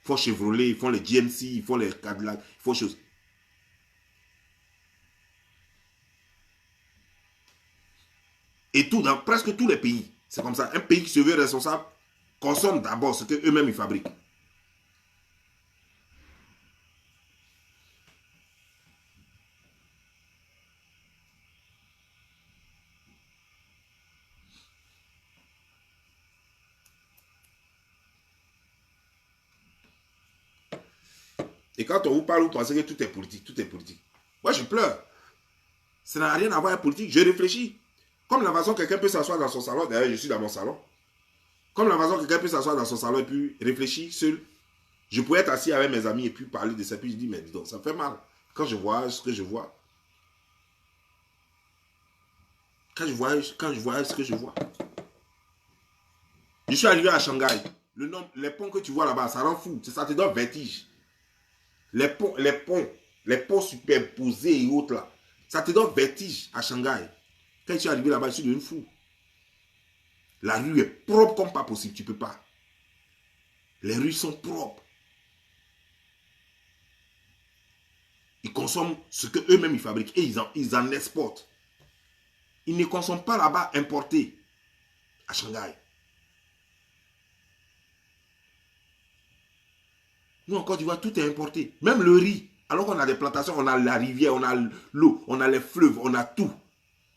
Ils font Chevrolet, ils font les GMC, ils font les Cadillac, ils font choses. Et tout, dans presque tous les pays, c'est comme ça. Un pays qui se veut responsable consomme d'abord ce qu'eux-mêmes ils fabriquent. Et quand on vous parle, vous pensez que tout est politique, tout est politique. Moi, je pleure. Ça n'a rien à voir avec politique, je réfléchis. Comme la façon quelqu'un peut s'asseoir dans son salon, d'ailleurs je suis dans mon salon. Comme la façon quelqu'un peut s'asseoir dans son salon et puis réfléchir seul. Je pourrais être assis avec mes amis et puis parler de ça, puis je dis, mais dis donc, ça me fait mal. Quand je vois ce que je vois. Quand je vois ce que je vois. Je suis arrivé à Shanghai. Les ponts que tu vois là-bas, ça rend fou. Ça te donne vertige. Les ponts superposés et autres là. Ça te donne vertige à Shanghai. Quand je suis arrivé là-bas, je suis devenu fou. La rue est propre comme pas possible, tu peux pas. Les rues sont propres. Ils consomment ce qu'eux-mêmes ils fabriquent et ils en exportent. Ils ne consomment pas là-bas importé à Shanghai. Nous, en Côte d'Ivoire, tout est importé. Même le riz. Alors qu'on a des plantations, on a la rivière, on a l'eau, on a les fleuves, on a tout.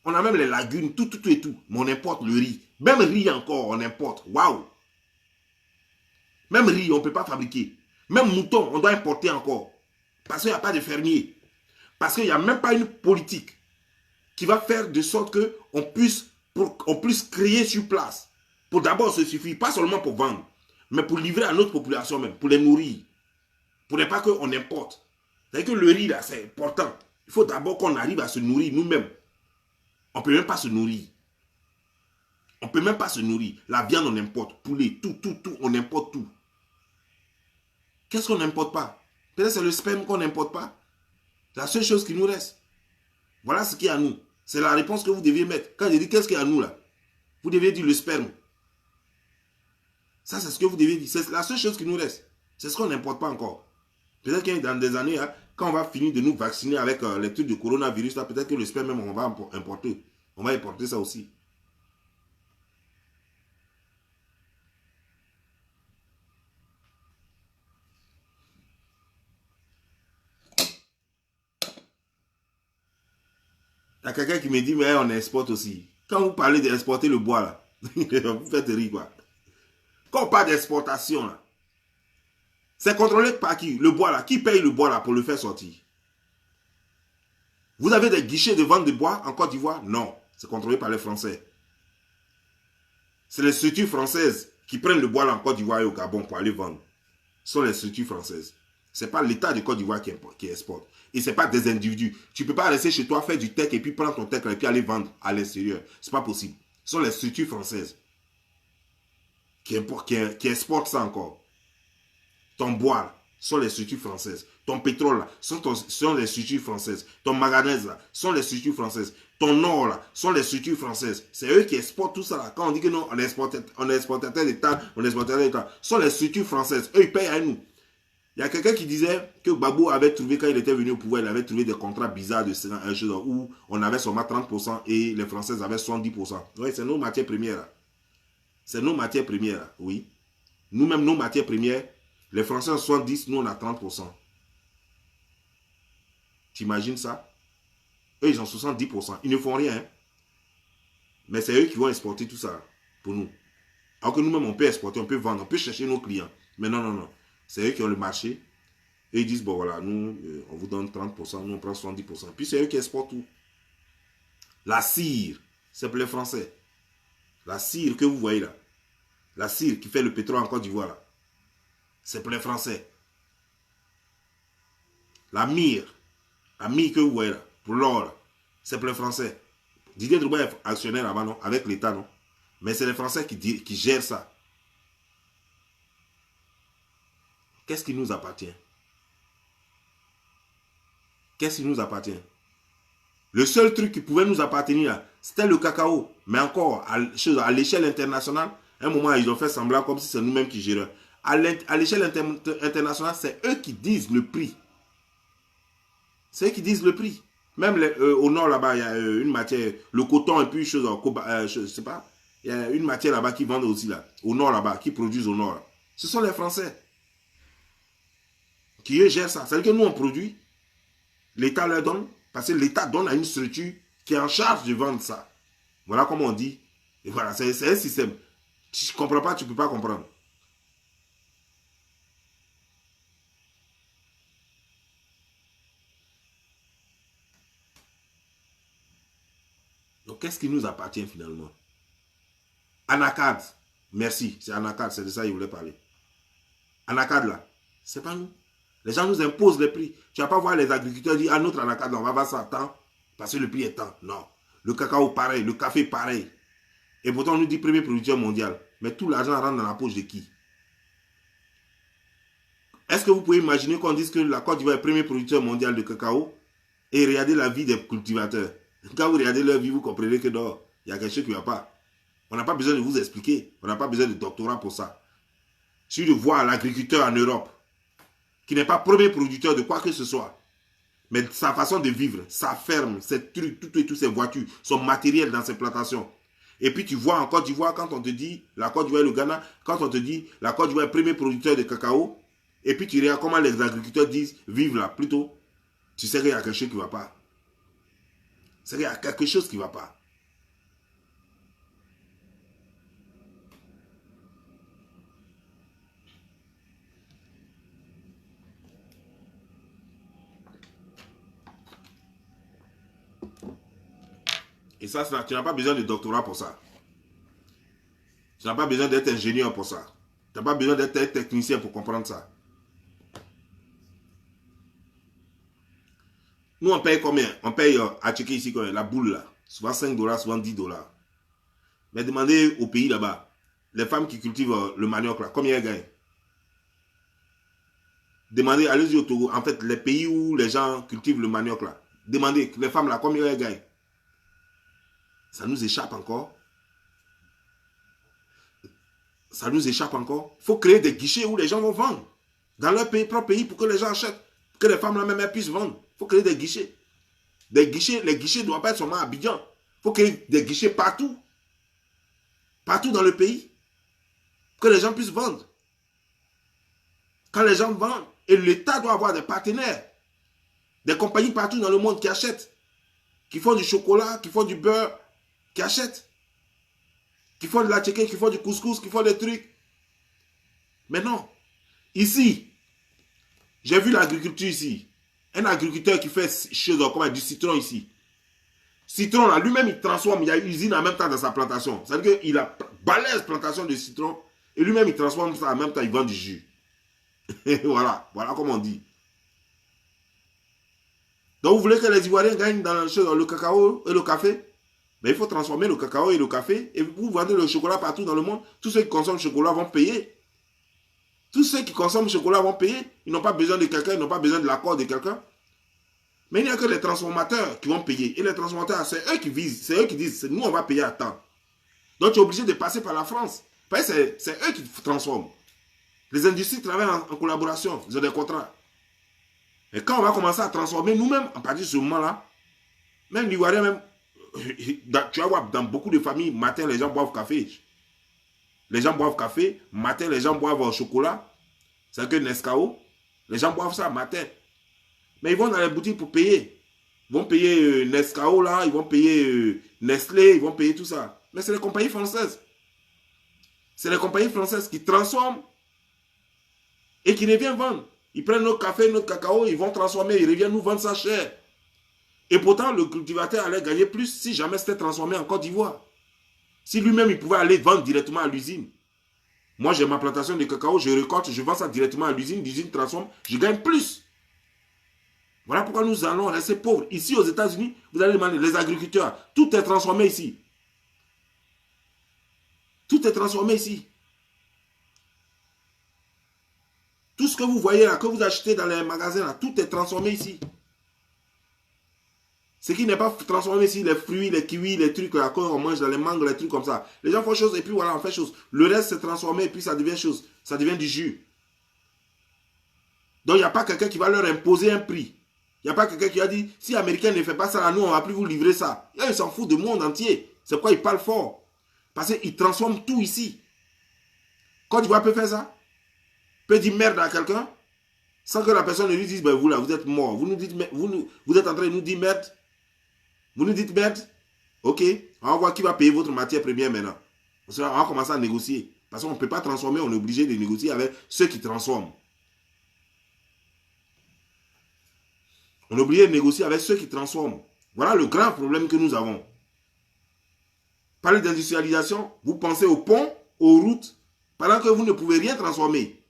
On a même les lagunes, tout et tout. Mais on importe le riz. Même riz encore, on importe. Waouh! Même riz, on ne peut pas fabriquer. Même mouton, on doit importer encore. Parce qu'il n'y a pas de fermiers. Parce qu'il n'y a même pas une politique qui va faire de sorte qu'on puisse créer sur place. Pour d'abord se suffire, pas seulement pour vendre, mais pour livrer à notre population même, pour les nourrir. Pour ne pas qu'on importe. C'est-à-dire que le riz, là, c'est important. Il faut d'abord qu'on arrive à se nourrir nous-mêmes. On ne peut même pas se nourrir. On ne peut même pas se nourrir. La viande, on importe. Poulet, tout, on importe tout. Qu'est-ce qu'on n'importe pas? Peut-être c'est le sperme qu'on n'importe pas. C'est la seule chose qui nous reste. Voilà ce qu'il y a à nous. C'est la réponse que vous deviez mettre. Quand je dis qu'est-ce qu'il y a à nous là, vous devez dire le sperme. Ça, c'est ce que vous devez dire. C'est la seule chose qui nous reste. C'est ce qu'on n'importe pas encore. Peut-être que dans des années, hein, quand on va finir de nous vacciner avec les trucs de coronavirus, peut-être que le sperme même, on va importer. On va importer ça aussi. Il y a quelqu'un qui me dit, mais on exporte aussi. Quand vous parlez d'exporter le bois, là, vous faites rire, quoi. Quand on parle d'exportation, là, c'est contrôlé par qui? Le bois, là. Qui paye le bois, là, pour le faire sortir? Vous avez des guichets de vente de bois en Côte d'Ivoire? Non. C'est contrôlé par les Français. C'est les structures françaises qui prennent le bois là en Côte d'Ivoire et au Gabon pour aller vendre. Ce sont les structures françaises. Ce n'est pas l'État de Côte d'Ivoire qui exporte. Et ce n'est pas des individus. Tu ne peux pas rester chez toi, faire du tech et puis prendre ton tech et puis aller vendre à l'extérieur. Ce n'est pas possible. Ce sont les structures françaises qui exportent ça encore. Ton bois, là, sont les structures françaises. Ton pétrole, là, sont les structures françaises. Ton manganèse, là, sont les structures françaises. Ton or, là, sont les structures françaises. C'est eux qui exportent tout ça, là. Quand on dit que non, on est exportateur d'État, sont les structures françaises. Eux, ils payent à nous. Il y a quelqu'un qui disait que Gbagbo avait trouvé, quand il était venu au pouvoir, il avait trouvé des contrats bizarres où on avait seulement 30% et les Français avaient 70%. Oui, c'est nos matières premières, là. C'est nos matières premières, là. Oui. Nous-mêmes, nos matières premières, les Français ont 70%, nous on a 30%. T'imagines ça? Eux, ils ont 70%. Ils ne font rien. Hein? Mais c'est eux qui vont exporter tout ça pour nous. Alors que nous-mêmes, on peut exporter, on peut vendre, on peut chercher nos clients. Mais non, non, non. C'est eux qui ont le marché. Et ils disent, bon voilà, nous, on vous donne 30%, nous on prend 70%. Puis c'est eux qui exportent tout. La cire, c'est pour les Français. La cire que vous voyez là, la cire qui fait le pétrole en Côte d'Ivoire là, c'est pour les Français. La mire que vous voyez là, pour l'or là, c'est pour les Français. Didier Drogba est actionnaire là-bas, non? Avec l'État, non? Mais c'est les Français qui gèrent ça. Qu'est-ce qui nous appartient? Qu'est-ce qui nous appartient? Le seul truc qui pouvait nous appartenir, c'était le cacao. Mais encore, à l'échelle internationale, à un moment, ils ont fait semblant comme si c'est nous-mêmes qui gérions. À l'échelle internationale, c'est eux qui disent le prix. C'est eux qui disent le prix. Même au nord, là-bas, il y a une matière, le coton et puis je sais pas, il y a une matière là-bas qui vendent aussi là, au nord là-bas, qui produisent au nord. Là. Ce sont les Français qui eux gèrent ça. C'est-à-dire que nous, on produit, l'État leur donne, parce que l'État donne à une structure qui est en charge de vendre ça. Voilà comment on dit. Et voilà, c'est un système. Si tu ne comprends pas, tu ne peux pas comprendre. Donc, qu'est-ce qui nous appartient finalement? Anacad, merci, c'est Anacad, c'est de ça qu'il voulait parler. Anacad là, c'est pas nous. Les gens nous imposent les prix. Tu ne vas pas voir les agriculteurs dire, ah, notre Anacad, on va voir ça à temps, parce que le prix est temps. Non. Le cacao, pareil, le café, pareil. Et pourtant, on nous dit premier producteur mondial. Mais tout l'argent rentre dans la poche de qui? Est-ce que vous pouvez imaginer qu'on dise que la Côte d'Ivoire est le premier producteur mondial de cacao et regardez la vie des cultivateurs? Quand vous regardez leur vie, vous comprenez que non, il y a quelque chose qui ne va pas. On n'a pas besoin de vous expliquer. On n'a pas besoin de doctorat pour ça. Si je vois l'agriculteur en Europe, qui n'est pas premier producteur de quoi que ce soit, mais sa façon de vivre, sa ferme, ses trucs, toutes ses voitures, son matériel dans ses plantations. Et puis tu vois en Côte d'Ivoire, quand on te dit la Côte d'Ivoire et le Ghana, quand on te dit la Côte d'Ivoire est premier producteur de cacao, et puis tu regardes comment les agriculteurs disent vivre là, plutôt, tu sais qu'il y a quelque chose qui ne va pas. C'est qu'il y a quelque chose qui ne va pas. Et ça, tu n'as pas besoin de doctorat pour ça. Tu n'as pas besoin d'être ingénieur pour ça. Tu n'as pas besoin d'être technicien pour comprendre ça. Nous, on paye combien? On paye à checker ici combien? La boule là. Souvent 5 $, souvent 10 $. Mais demandez au pays là-bas, les femmes qui cultivent le manioc là, combien elles gagnent? Demandez, allez-y au Togo. En fait, les pays où les gens cultivent le manioc là, demandez, les femmes là, combien elles gagnent? Ça nous échappe encore. Ça nous échappe encore. Il faut créer des guichets où les gens vont vendre. Dans leur pays, propre pays, pour que les gens achètent. Que les femmes là même elles puissent vendre. Il faut créer des guichets. Les guichets ne doivent pas être seulement à Abidjan. Il faut créer des guichets partout. Partout dans le pays. Pour que les gens puissent vendre. Quand les gens vendent, et l'État doit avoir des partenaires. Des compagnies partout dans le monde qui achètent. Qui font du chocolat, qui font du beurre, qui achètent. Qui font de la tchéké, qui font du couscous, qui font des trucs. Mais non. Ici, j'ai vu l'agriculture ici. Un agriculteur qui fait du citron ici. Citron là, lui-même il transforme, il y a une usine en même temps dans sa plantation. C'est-à-dire qu'il a balèze plantation de citron et lui-même il transforme ça en même temps, il vend du jus. Et voilà comment on dit. Donc vous voulez que les Ivoiriens gagnent dans le cacao et le café? Mais il faut transformer le cacao et le café et vous vendez le chocolat partout dans le monde. Tous ceux qui consomment le chocolat vont payer. Tous ceux qui consomment le chocolat vont payer. Ils n'ont pas besoin de quelqu'un, ils n'ont pas besoin de l'accord de quelqu'un. Mais il n'y a que les transformateurs qui vont payer. Et les transformateurs, c'est eux qui visent, c'est eux qui disent, nous on va payer à temps. Donc tu es obligé de passer par la France. Parce que c'est eux qui transforment. Les industries travaillent en collaboration, ils ont des contrats. Et quand on va commencer à transformer nous-mêmes, à partir de ce moment-là, même l'Ivoirien, même, tu vas voir dans beaucoup de familles, matin les gens boivent café. Les gens boivent café, matin les gens boivent chocolat. C'est que Nescao, les gens boivent ça matin. Mais ils vont dans les boutiques pour payer. Ils vont payer Nescao là, ils vont payer Nestlé, ils vont payer tout ça. Mais c'est les compagnies françaises. C'est les compagnies françaises qui transforment et qui reviennent vendre. Ils prennent notre café, notre cacao, ils vont transformer, ils reviennent nous vendre ça cher. Et pourtant, le cultivateur allait gagner plus si jamais c'était transformé en Côte d'Ivoire. Si lui-même, il pouvait aller vendre directement à l'usine. Moi, j'ai ma plantation de cacao, je récolte, je vends ça directement à l'usine, l'usine transforme, je gagne plus. Voilà pourquoi nous allons rester pauvres. Ici, aux États-Unis, vous allez demander, les agriculteurs, tout est transformé ici. Tout est transformé ici. Tout ce que vous voyez là, que vous achetez dans les magasins là, tout est transformé ici. Ce qui n'est pas transformé ici, les fruits, les kiwis, les trucs là, qu'on mange dans les mangues, les trucs comme ça. Les gens font chose et puis voilà, on fait chose. Le reste c'est transformé et puis ça devient chose. Ça devient du jus. Donc il n'y a pas quelqu'un qui va leur imposer un prix. Il n'y a pas quelqu'un qui a dit, si l'Américain ne fait pas ça, là, nous on ne va plus vous livrer ça. Et ils s'en foutent du monde entier. C'est pourquoi ils parlent fort. Parce qu'ils transforment tout ici. Quand tu vois peut faire ça, peut dire merde à quelqu'un, sans que la personne ne lui dise, ben vous là, vous êtes mort. Vous nous dites, vous êtes en train de nous dire merde. Vous nous dites merde. Ok, on va voir qui va payer votre matière première maintenant. On va commencer à négocier. Parce qu'on ne peut pas transformer, on est obligé de négocier avec ceux qui transforment. On est obligé de négocier avec ceux qui transforment. Voilà le grand problème que nous avons. Parler d'industrialisation, vous pensez aux ponts, aux routes, pendant que vous ne pouvez rien transformer.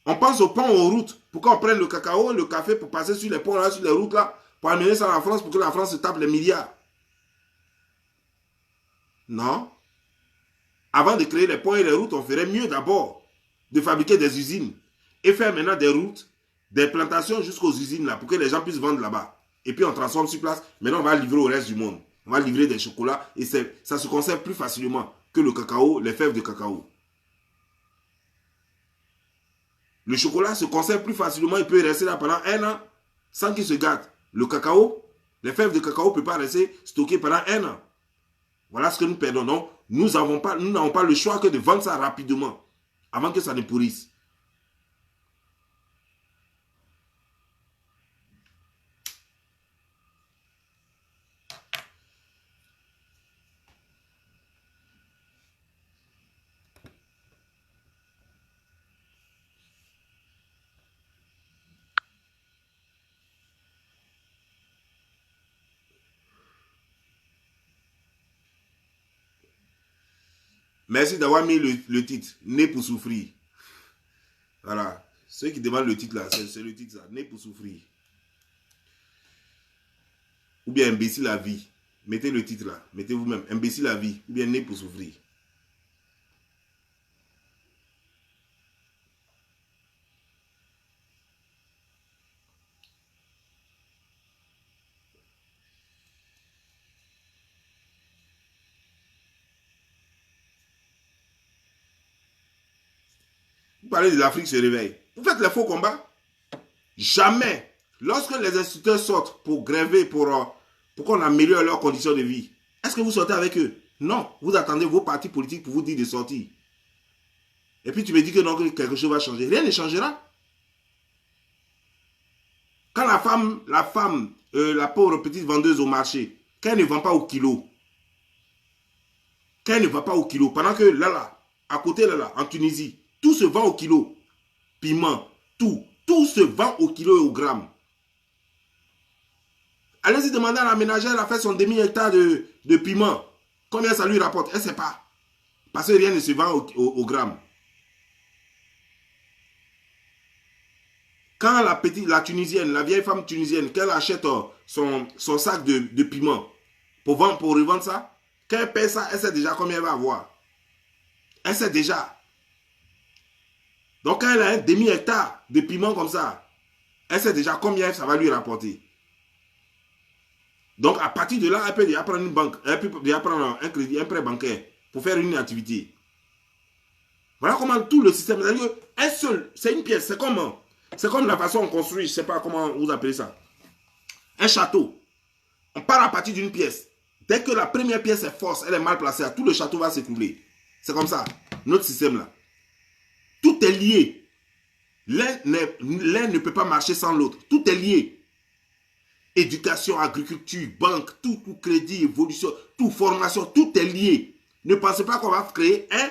On pense aux ponts, aux routes, pour qu'on prenne le cacao, le café, pour passer sur les ponts, là, sur les routes, là, pour amener ça à la France, pour que la France se tape les milliards. Non. Avant de créer les ponts et les routes, on ferait mieux d'abord de fabriquer des usines et faire maintenant des routes, des plantations jusqu'aux usines, là, pour que les gens puissent vendre là-bas. Et puis on transforme sur place. Maintenant, on va livrer au reste du monde. On va livrer des chocolats et ça se conserve plus facilement que le cacao, les fèves de cacao. Le chocolat se conserve plus facilement, il peut rester là pendant 1 an sans qu'il se gâte. Le cacao, les fèves de cacao ne peuvent pas rester stockées pendant 1 an. Voilà ce que nous perdons. Donc, nous n'avons pas le choix que de vendre ça rapidement avant que ça ne pourrisse. Merci d'avoir mis le titre, Né pour souffrir. Voilà. Ceux qui demandent le titre là, c'est le titre ça, Né pour souffrir. Ou bien Imbécile la vie. Mettez le titre là, mettez vous-même, Imbécile la vie, ou bien Né pour souffrir. Vous parlez de l'Afrique se réveille. Vous faites les faux combats. Jamais. Lorsque les instituteurs sortent pour gréver, pour qu'on améliore leurs conditions de vie, est-ce que vous sortez avec eux? Non. Vous attendez vos partis politiques pour vous dire de sortir. Et puis tu me dis que non, que quelque chose va changer. Rien ne changera. Quand la femme, la pauvre petite vendeuse au marché, quand elle ne vend pas au kilo, pendant que là, à côté là, en Tunisie, tout se vend au kilo. Piment, tout se vend au kilo et au gramme. Allez-y demander à la ménagère, elle a fait son demi-hectare de piment. Combien ça lui rapporte? Elle ne sait pas. Parce que rien ne se vend au gramme. Quand la Tunisienne, la vieille femme tunisienne, qu'elle achète son sac de piment pour revendre ça, quand elle paie ça, elle sait déjà combien elle va avoir. Elle sait déjà. Donc quand elle a un demi-hectare de piment comme ça, elle sait déjà combien ça va lui rapporter. Donc à partir de là, elle peut déjà prendre une banque, elle peut déjà prendre un crédit, un prêt bancaire pour faire une activité. Voilà comment tout le système, c'est une pièce, c'est comme la façon on construit, je ne sais pas comment vous appelez ça. Un château. On part à partir d'une pièce. Dès que la première pièce est fausse, elle est mal placée, tout le château va s'écrouler. C'est comme ça, notre système là. Tout est lié. L'un ne peut pas marcher sans l'autre. Tout est lié. Éducation, agriculture, banque, tout crédit, évolution, tout formation, tout est lié. Ne pensez pas qu'on va créer un,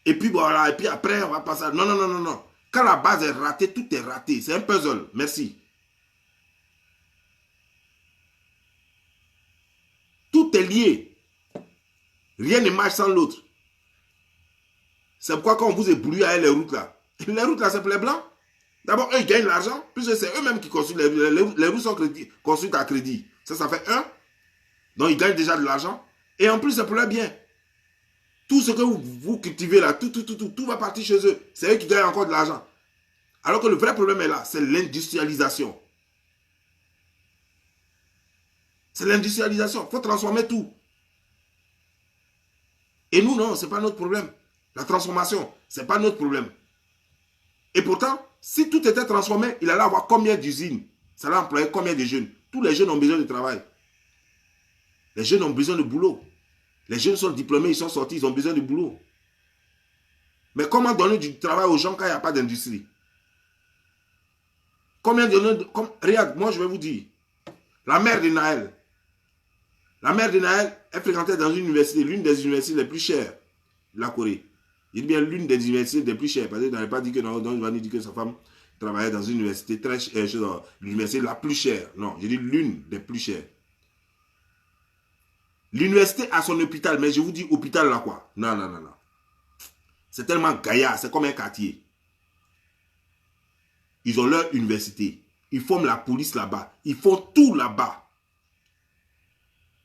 et puis voilà, et puis après on va passer. Non, non, non, non, non. Quand la base est ratée, tout est raté. C'est un puzzle. Merci. Tout Tout est lié. Rien ne marche sans l'autre. C'est pourquoi quand on vous ébrouille avec les routes là, c'est pour les blancs. D'abord, eux, ils gagnent l'argent, puisque c'est eux-mêmes qui construisent. Les routes sont construites à crédit. Ça fait un. Donc, ils gagnent déjà de l'argent. Et en plus, c'est pour leur bien. Tout ce que vous cultivez là, tout va partir chez eux. C'est eux qui gagnent encore de l'argent. Alors que le vrai problème est là, c'est l'industrialisation. C'est l'industrialisation. Il faut transformer tout. Et nous, non, ce n'est pas notre problème. La transformation, ce n'est pas notre problème. Et pourtant, si tout était transformé, il allait avoir combien d'usines? Ça allait employer combien de jeunes? Tous les jeunes ont besoin de travail. Les jeunes ont besoin de boulot. Les jeunes sont diplômés, ils sont sortis, ils ont besoin de boulot. Mais comment donner du travail aux gens quand il n'y a pas d'industrie? Combien de... Regarde, moi je vais vous dire. La mère de Naël. La mère de Naël, elle fréquentait dans une université, l'une des universités les plus chères de la Corée. Je dis bien l'une des universités les plus chères, parce qu'il n'avait pas dit que dit que sa femme travaillait dans une université très chère, l'université la plus chère. Non, je dis l'une des plus chères. L'université a son hôpital, mais je vous dis hôpital là quoi? Non, non, non, non. C'est tellement gaillard, c'est comme un quartier. Ils ont leur université. Ils forment la police là-bas. Ils font tout là-bas.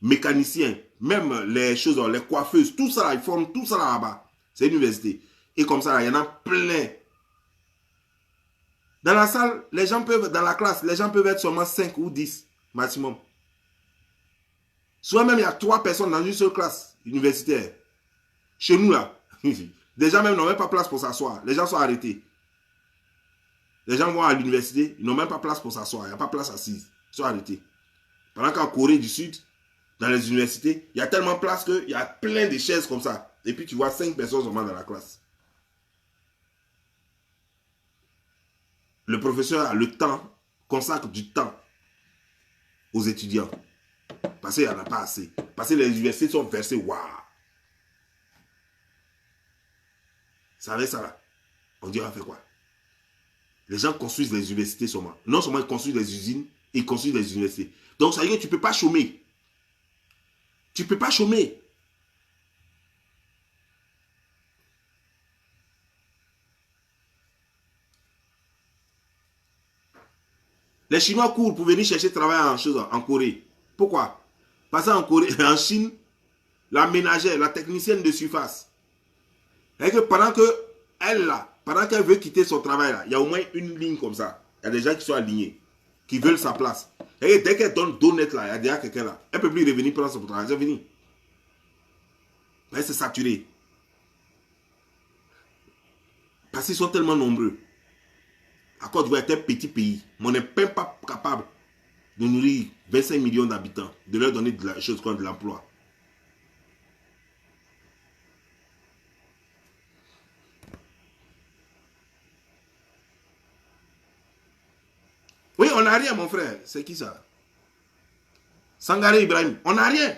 Mécaniciens, même les choses, les coiffeuses, tout ça, ils forment tout ça là-bas. C'est une université. Et comme ça, il y en a plein. Dans la salle, les gens peuvent, dans la classe, les gens peuvent être seulement 5 ou 10 maximum. Soit même il y a 3 personnes dans une seule classe universitaire. Chez nous là, des gens même n'ont même pas place pour s'asseoir. Les gens sont arrêtés. Les gens vont à l'université, ils n'ont même pas place pour s'asseoir. Il n'y a pas place assise. Ils sont arrêtés. Pendant qu'en Corée du Sud, dans les universités, il y a tellement de place qu'il y a plein de chaises comme ça. Et puis tu vois 5 personnes seulement dans la classe. Le professeur a le temps, consacre du temps aux étudiants. Parce qu'il n'y en a pas assez. Parce que les universités sont versées, waouh. Ça avec ça là. On dit on fait quoi? Les gens construisent les universités seulement. Non seulement ils construisent les usines, ils construisent les universités. Donc ça veut dire que tu ne peux pas chômer. Tu ne peux pas chômer. Les Chinois courent pour venir chercher travail en Corée. Pourquoi? Parce qu'en Corée, en Chine, la ménagère, la technicienne de surface, et que pendant qu'elle veut quitter son travail, là, il y a au moins une ligne comme ça. Il y a des gens qui sont alignés, qui veulent sa place. Et dès qu'elle donne 2 net là, il y a déjà quelqu'un là. Elle ne peut plus revenir prendre son travail. C'est fini. Elle s'est saturée. Parce qu'ils sont tellement nombreux. À Côte d'Ivoire est un petit pays. Mais on n'est même pas capable de nourrir 25 millions d'habitants, de leur donner de la chose comme de l'emploi. Oui, on n'a rien, mon frère. C'est qui ça? Sangaré Ibrahim. On n'a rien.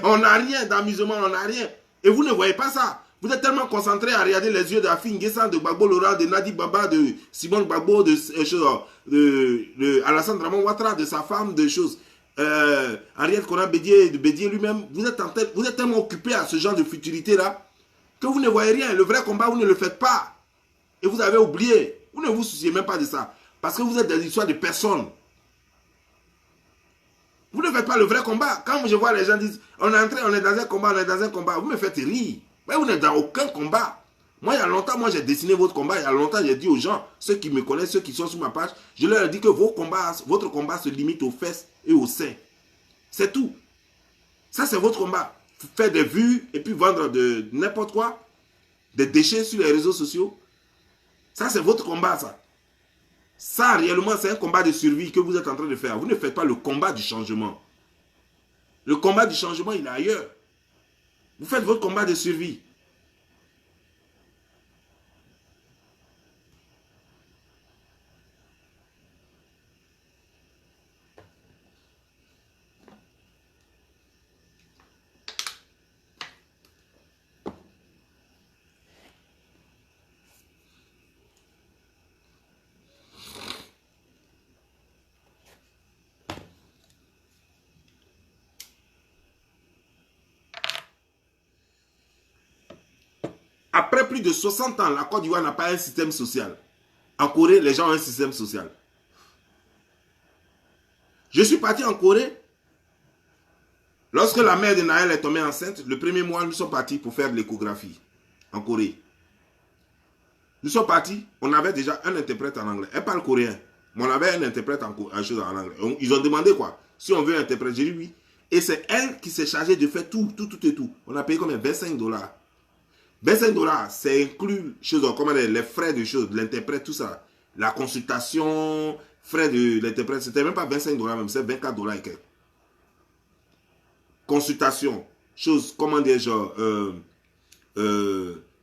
On n'a rien d'amusement, on n'a rien. Et vous ne voyez pas ça. Vous êtes tellement concentré à regarder les yeux de Afi N'Guessan, de Gbagbo Laurent, de Nadi Baba, de Simone Gbagbo, de Alassane Dramane Ouattara, de sa femme, de choses. Ariel Konan Bédié, de Bédié lui-même. Vous êtes tellement occupé à ce genre de futilité là que vous ne voyez rien. Le vrai combat, vous ne le faites pas. Et vous avez oublié. Vous ne vous souciez même pas de ça. Parce que vous êtes des histoires de personnes. Vous ne faites pas le vrai combat. Quand je vois les gens dire, on est dans un combat, on est dans un combat, vous me faites rire. Mais vous n'êtes dans aucun combat. Moi, il y a longtemps, j'ai dessiné votre combat. Il y a longtemps, j'ai dit aux gens, ceux qui me connaissent, ceux qui sont sur ma page, je leur ai dit que votre combat se limite aux fesses et aux seins. C'est tout. Ça, c'est votre combat. Faire des vues et puis vendre de n'importe quoi, des déchets sur les réseaux sociaux. Ça, c'est votre combat, ça. Ça, réellement, c'est un combat de survie que vous êtes en train de faire. Vous ne faites pas le combat du changement. Le combat du changement, il est ailleurs. Vous faites votre combat de survie. Après plus de 60 ans, la Côte d'Ivoire n'a pas un système social. En Corée, les gens ont un système social. Je suis parti en Corée. Lorsque la mère de Naël est tombée enceinte, le premier mois, nous sommes partis pour faire de l'échographie en Corée. Nous sommes partis, on avait déjà un interprète en anglais. Elle parle coréen, mais on avait un interprète en anglais. Ils ont demandé quoi? Si on veut un interprète, j'ai dit oui. Et c'est elle qui s'est chargée de faire tout et tout. On a payé combien? 25 $. 25 $, c'est inclus comment les frais de choses, l'interprète, tout ça. La consultation, frais de l'interprète, c'était même pas 25 $, même, c'est 24 $ et quelques. Consultation, choses, comment dire, genre,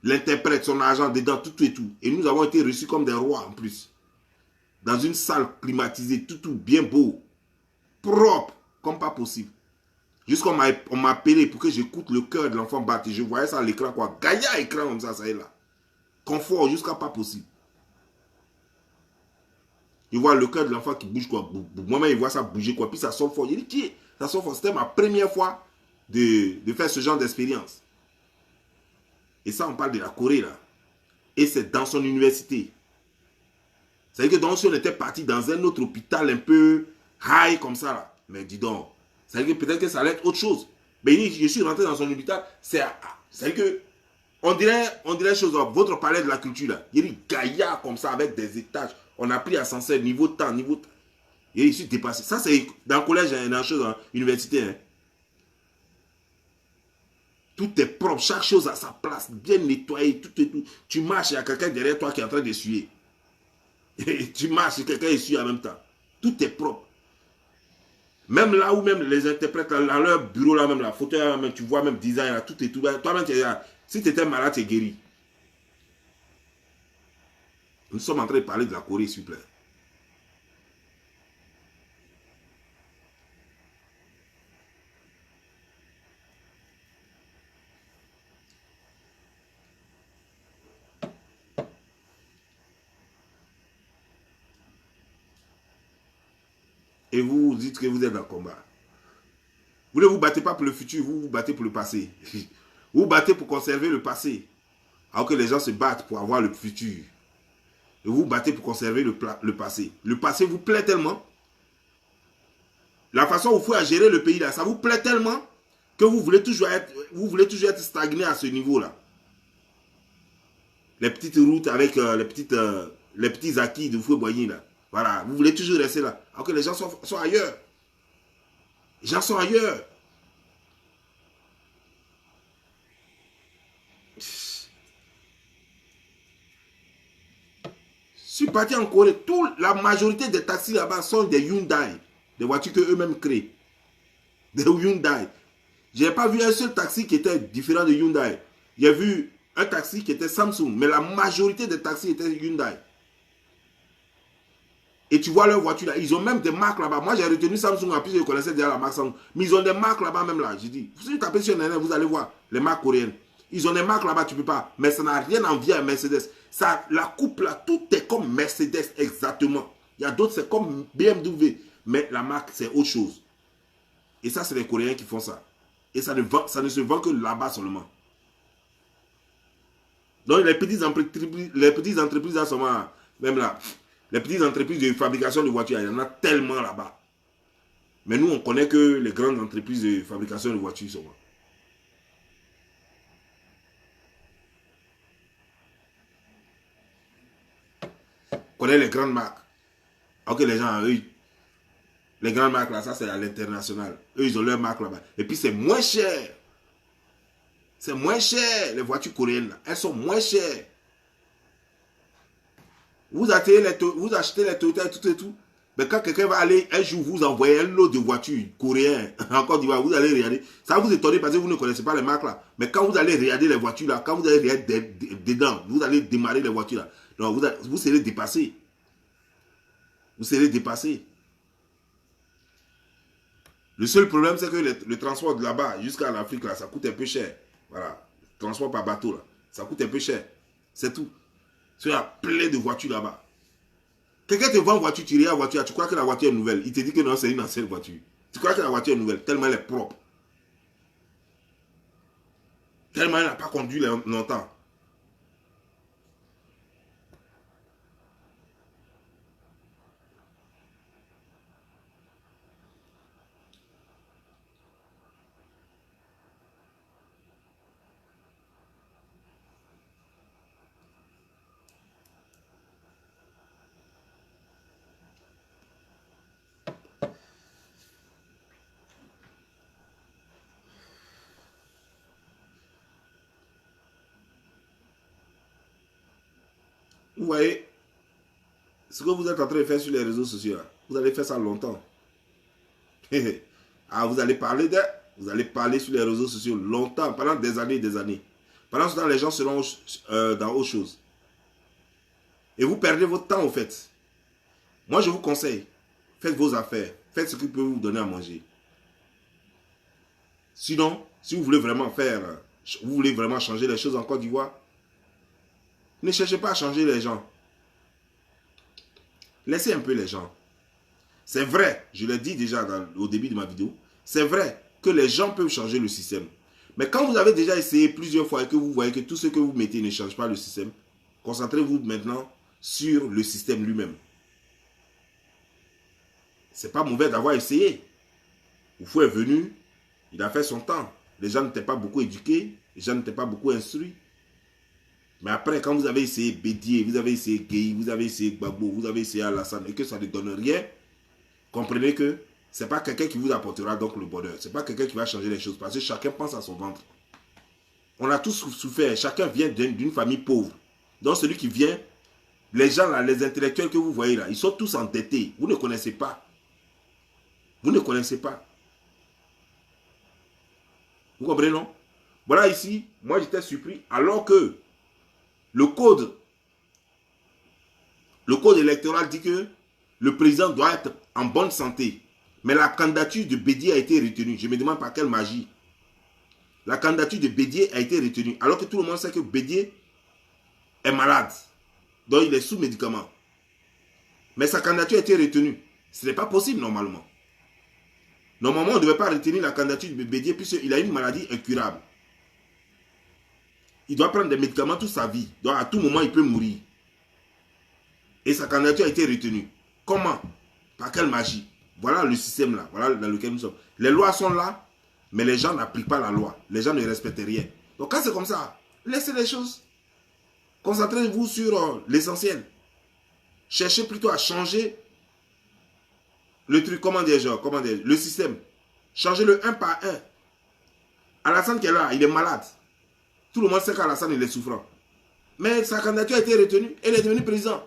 l'interprète, son argent dedans, tout et tout. Et nous avons été reçus comme des rois en plus. Dans une salle climatisée, tout bien beau, propre, comme pas possible. Jusqu'on m'a appelé pour que j'écoute le cœur de l'enfant battre. Je voyais ça à l'écran, quoi. Gaïa écran comme ça est là. Confort jusqu'à pas possible. Je vois le cœur de l'enfant qui bouge, quoi. Moi-même, je vois ça bouger, quoi. Puis ça sort fort. Je dis, qui? Ça sort fort. C'était ma première fois de faire ce genre d'expérience. Et ça, on parle de la Corée, là. Et c'est dans son université. C'est-à-dire que donc, si on était parti dans un autre hôpital un peu high comme ça, là. Mais dis donc. C'est-à-dire que peut-être que ça allait être autre chose. Mais je suis rentré dans son hôpital. C'est-à-dire que on dirait chose, votre palais de la culture, là. Il y a des gaillards comme ça avec des étages. On a pris ascenseur, niveau temps, niveau temps. Et je suis dépassé. Ça, c'est dans le collège, dans la chose, hein, université. Hein. Tout est propre, chaque chose à sa place, bien nettoyé, tout et tout. Tu marches, il y a quelqu'un derrière toi qui est en train d'essuyer. Et tu marches, et quelqu'un essuie en même temps. Tout est propre. Même là où même les interprètes, dans leur bureau là même, la fauteuil là même, tu vois même design là, tout et tout. Toi-même, si tu étais malade, tu es guéri. Nous sommes en train de parler de la Corée, s'il vous plaît. Et vous dites que vous êtes en combat. Vous ne vous battez pas pour le futur, vous vous battez pour le passé. Vous vous battez pour conserver le passé. Alors que les gens se battent pour avoir le futur. Et vous vous battez pour conserver le passé. Le passé vous plaît tellement. La façon où vous faites à gérer le pays là, ça vous plaît tellement que vous voulez toujours être stagné à ce niveau-là. Les petites routes avec les petits acquis de Fouet-Boigny là. Voilà, vous voulez toujours rester là. Alors que les gens sont ailleurs. Les gens sont ailleurs. Je suis parti en Corée. La majorité des taxis là-bas sont des Hyundai. Des voitures qu'eux-mêmes créent. Des Hyundai. Je n'ai pas vu un seul taxi qui était différent de Hyundai. J'ai vu un taxi qui était Samsung. Mais la majorité des taxis étaient Hyundai. Et tu vois leurs voitures là, ils ont même des marques là-bas. Moi j'ai retenu Samsung, en plus je connaissais déjà la marque Samsung. Mais ils ont des marques là-bas même là. J'ai dit, si vous tapez sur Internet, vous allez voir les marques coréennes. Ils ont des marques là-bas, tu ne peux pas. Mais ça n'a rien à envier à Mercedes. Ça, la coupe là, tout est comme Mercedes exactement. Il y a d'autres, c'est comme BMW. Mais la marque, c'est autre chose. Et ça, c'est les Coréens qui font ça. Et ça ne se vend que là-bas seulement. Donc les petites entreprises en ce moment, même là, les petites entreprises de fabrication de voitures, il y en a tellement là-bas. Mais nous, on connaît que les grandes entreprises de fabrication de voitures seulement. On connaît les grandes marques. Alors que les gens, eux, les grandes marques là, ça c'est à l'international. Eux, ils ont leur marque là-bas. Et puis c'est moins cher. C'est moins cher, les voitures coréennes là. Elles sont moins chères. Vous achetez les Toyota tout et tout. Mais quand quelqu'un va aller, un jour, vous envoyez un lot de voitures coréennes en Côte d'Ivoire, vous allez regarder. Ça vous étonne parce que vous ne connaissez pas les marques là. Mais quand vous allez regarder les voitures là, quand vous allez regarder dedans, vous allez démarrer les voitures là. Donc vous serez dépassé. Vous serez dépassé. Le seul problème, c'est que le transport de là-bas jusqu'à l'Afrique là, ça coûte un peu cher. Voilà. Le transport par bateau là, ça coûte un peu cher. C'est tout. Il y a plein de voitures là-bas. Quelqu'un te vend une voiture, tu regardes la voiture, tu crois que la voiture est nouvelle. Il te dit que non, c'est une ancienne voiture. Tu crois que la voiture est nouvelle, tellement elle est propre. Tellement elle n'a pas conduit longtemps. Vous voyez, ce que vous êtes en train de faire sur les réseaux sociaux, là, vous allez faire ça longtemps. Ah, vous allez parler sur les réseaux sociaux longtemps, pendant des années et des années. Pendant ce temps, les gens seront dans autre chose. Et vous perdez votre temps, au fait. Moi, je vous conseille, faites vos affaires. Faites ce qui peut vous donner à manger. Sinon, si vous voulez vraiment vous voulez vraiment changer les choses en Côte d'Ivoire, ne cherchez pas à changer les gens. Laissez un peu les gens. C'est vrai, je l'ai dit déjà au début de ma vidéo, c'est vrai que les gens peuvent changer le système. Mais quand vous avez déjà essayé plusieurs fois et que vous voyez que tout ce que vous mettez ne change pas le système, concentrez-vous maintenant sur le système lui-même. C'est pas mauvais d'avoir essayé. Oufou est venu, il a fait son temps. Les gens n'étaient pas beaucoup éduqués, les gens n'étaient pas beaucoup instruits. Mais après, quand vous avez essayé Bédié, vous avez essayé Gueye, vous avez essayé Gbagbo, vous avez essayé Alassane et que ça ne donne rien, comprenez que ce n'est pas quelqu'un qui vous apportera donc le bonheur. Ce n'est pas quelqu'un qui va changer les choses parce que chacun pense à son ventre. On a tous souffert, chacun vient d'une famille pauvre. Donc celui qui vient, les gens là, les intellectuels que vous voyez là, ils sont tous endettés. Vous ne connaissez pas. Vous ne connaissez pas. Vous comprenez, non? Voilà ici, moi j'étais surpris alors que le code électoral dit que le président doit être en bonne santé. Mais la candidature de Bédié a été retenue. Je me demande par quelle magie. La candidature de Bédié a été retenue. Alors que tout le monde sait que Bédié est malade. Donc il est sous médicament. Mais sa candidature a été retenue. Ce n'est pas possible normalement. Normalement, on ne devait pas retenir la candidature de Bédié puisqu'il a une maladie incurable. Il doit prendre des médicaments toute sa vie. Donc à tout moment, il peut mourir. Et sa candidature a été retenue. Comment? Par quelle magie? Voilà le système là. Voilà dans lequel nous sommes. Les lois sont là, mais les gens n'appliquent pas la loi. Les gens ne respectent rien. Donc quand c'est comme ça, laissez les choses. Concentrez-vous sur l'essentiel. Cherchez plutôt à changer le truc, le système. Changez-le un par un. Alassane qui est là, il est malade. Tout le monde sait qu'Alassane il est souffrant. Mais sa candidature a été retenue. Elle est devenue président.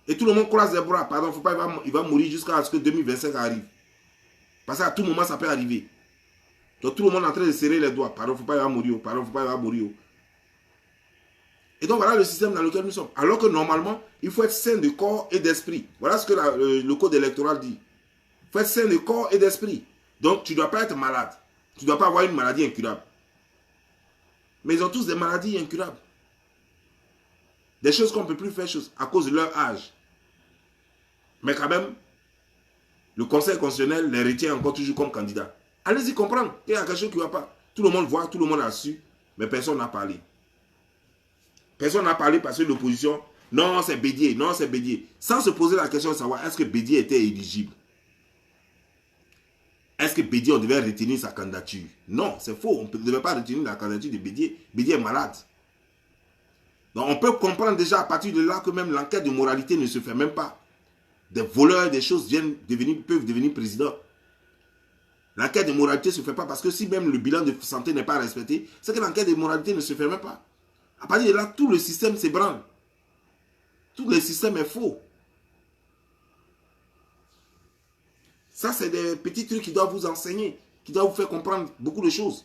Et tout le monde croise les bras. Pardon, faut pas, il va mourir jusqu'à ce que 2025 arrive. Parce qu'à tout moment, ça peut arriver. Donc tout le monde est en train de serrer les doigts. Pardon, faut pas, il va mourir. Pardon, faut pas, il va mourir. Et donc voilà le système dans lequel nous sommes. Alors que normalement, il faut être sain de corps et d'esprit. Voilà ce que le code électoral dit. Il faut être sain de corps et d'esprit. Donc tu ne dois pas être malade. Tu ne dois pas avoir une maladie incurable. Mais ils ont tous des maladies incurables. Des choses qu'on ne peut plus faire à cause de leur âge. Mais quand même, le Conseil constitutionnel les retient encore toujours comme candidats. Allez-y comprendre qu'il y a quelque chose qui ne va pas. Tout le monde voit, tout le monde a su, mais personne n'a parlé. Personne n'a parlé parce que l'opposition, non c'est Bédié, non c'est Bédié. Sans se poser la question de savoir est-ce que Bédié était éligible. Est-ce que Bédié, on devait retenir sa candidature? Non, c'est faux. On ne devait pas retenir la candidature de Bédié. Bédié est malade. Donc on peut comprendre déjà à partir de là que même l'enquête de moralité ne se fait même pas. Des voleurs, des choses peuvent devenir présidents. L'enquête de moralité ne se fait pas parce que si même le bilan de santé n'est pas respecté, c'est que l'enquête de moralité ne se fait même pas. À partir de là, tout le système s'ébranle. Tout le système est faux. Ça, c'est des petits trucs qui doivent vous enseigner, qui doivent vous faire comprendre beaucoup de choses.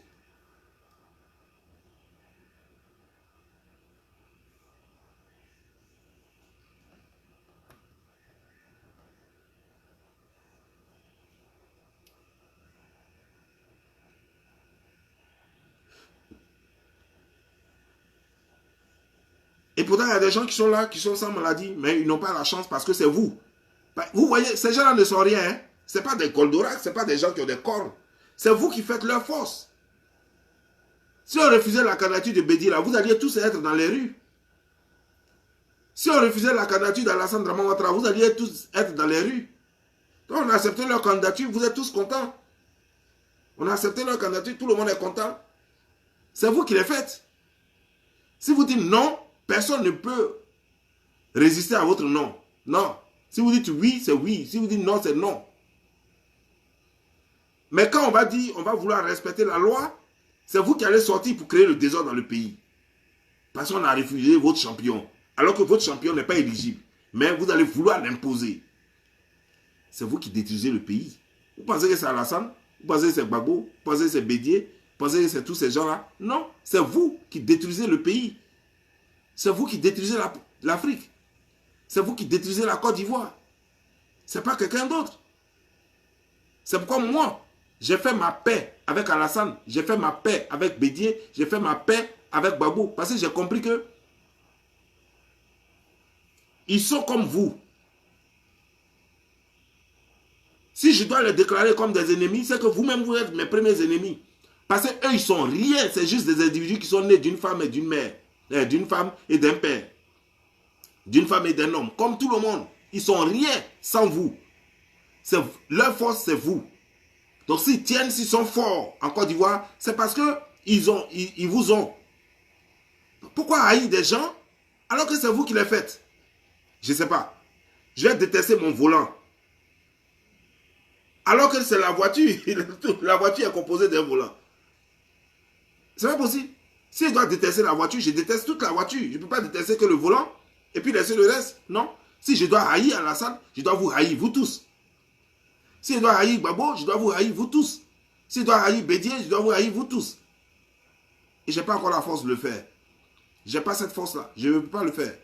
Et pourtant, il y a des gens qui sont là, qui sont sans maladie, mais ils n'ont pas la chance parce que c'est vous. Vous voyez, ces gens-là ne sont rien. Hein? Ce n'est pas des Goldorak, ce n'est pas des gens qui ont des cornes. C'est vous qui faites leur force. Si on refusait la candidature de Bédié, là, vous alliez tous être dans les rues. Si on refusait la candidature d'Alassane Draman Ouattara, vous alliez tous être dans les rues. Donc on a accepté leur candidature, vous êtes tous contents. On a accepté leur candidature, tout le monde est content. C'est vous qui les faites. Si vous dites non, personne ne peut résister à votre non. Non. Si vous dites oui, c'est oui. Si vous dites non, c'est non. Mais quand on va dire, on va vouloir respecter la loi, c'est vous qui allez sortir pour créer le désordre dans le pays. Parce qu'on a refusé votre champion. Alors que votre champion n'est pas éligible. Mais vous allez vouloir l'imposer. C'est vous qui détruisez le pays. Vous pensez que c'est Alassane? Vous pensez que c'est Gbagbo? Vous pensez que c'est Bédié? Vous pensez que c'est tous ces gens-là? Non, c'est vous qui détruisez le pays. C'est vous qui détruisez l'Afrique. C'est vous qui détruisez la Côte d'Ivoire. Ce n'est pas quelqu'un d'autre. C'est pourquoi moi, j'ai fait ma paix avec Alassane. J'ai fait ma paix avec Bédié. J'ai fait ma paix avec Gbagbo. Parce que j'ai compris que ils sont comme vous. Si je dois les déclarer comme des ennemis, c'est que vous-même, vous êtes mes premiers ennemis. Parce qu'eux, ils sont rien. C'est juste des individus qui sont nés d'une femme et d'une mère. D'une femme et d'un père. D'une femme et d'un homme. Comme tout le monde. Ils sont rien sans vous. Leur force, c'est vous. Donc s'ils tiennent, s'ils sont forts en Côte d'Ivoire, c'est parce qu'ils vous ont. Pourquoi haïr des gens alors que c'est vous qui les faites? Je ne sais pas. Je vais détester mon volant. Alors que c'est la voiture. La voiture est composée d'un volant. C'est pas possible. Si je dois détester la voiture, je déteste toute la voiture. Je ne peux pas détester que le volant et puis laisser le reste. Non. Si je dois haïr Alassane, je dois vous haïr, vous tous. Si je dois haïr Gbagbo, je dois vous haïr, vous tous. Si je dois haïr Bédié, je dois vous haïr, vous tous. Et je n'ai pas encore la force de le faire. Je n'ai pas cette force-là. Je ne peux pas le faire.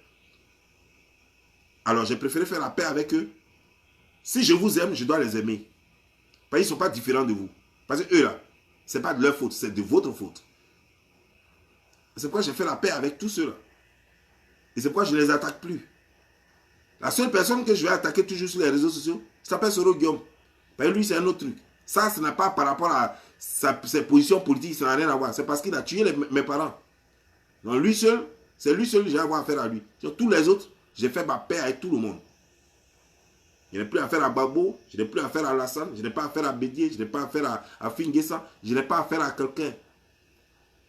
Alors, j'ai préféré faire la paix avec eux. Si je vous aime, je dois les aimer. Parce qu'ils ne sont pas différents de vous. Parce que eux, là, ce n'est pas de leur faute, c'est de votre faute. C'est pourquoi j'ai fait la paix avec tous ceux-là. Et c'est pourquoi je ne les attaque plus. La seule personne que je vais attaquer toujours sur les réseaux sociaux, s'appelle Soro Guillaume. Parce que lui, c'est un autre truc. Ça, ce n'est pas par rapport à ses positions politiques, ça n'a rien à voir. C'est parce qu'il a tué mes parents. Donc lui seul, c'est lui seul que j'ai à avoir affaire à lui. Sur tous les autres, j'ai fait ma paix avec tout le monde. Je n'ai plus affaire à Gbagbo, je n'ai plus affaire à Alassane, je n'ai pas affaire à Bédié, je n'ai pas affaire à Fingessa, je n'ai pas affaire à quelqu'un.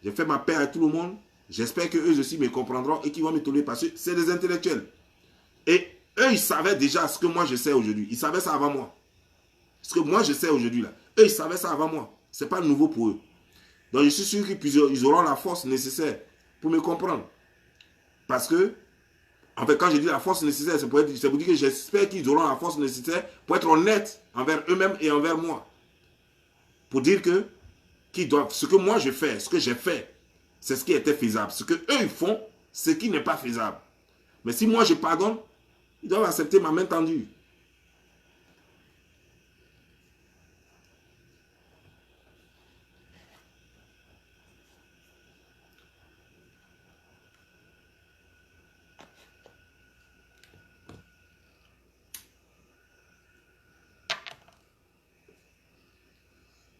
J'ai fait ma paix avec tout le monde. J'espère qu'eux aussi me comprendront et qu'ils vont me tolérer parce que c'est des intellectuels. Et eux, ils savaient déjà ce que moi je sais aujourd'hui. Ils savaient ça avant moi. Ce que moi je sais aujourd'hui là. Eux, ils savaient ça avant moi. Ce n'est pas nouveau pour eux. Donc je suis sûr qu'ils auront la force nécessaire pour me comprendre. Parce que, en fait, quand je dis la force nécessaire, c'est pour dire que j'espère qu'ils auront la force nécessaire pour être honnêtes envers eux-mêmes et envers moi. Pour dire que ce que moi je fais, ce que j'ai fait, c'est ce qui était faisable. Ce que eux ils font, c'est ce qui n'est pas faisable. Mais si moi je pardonne, ils doivent accepter ma main tendue.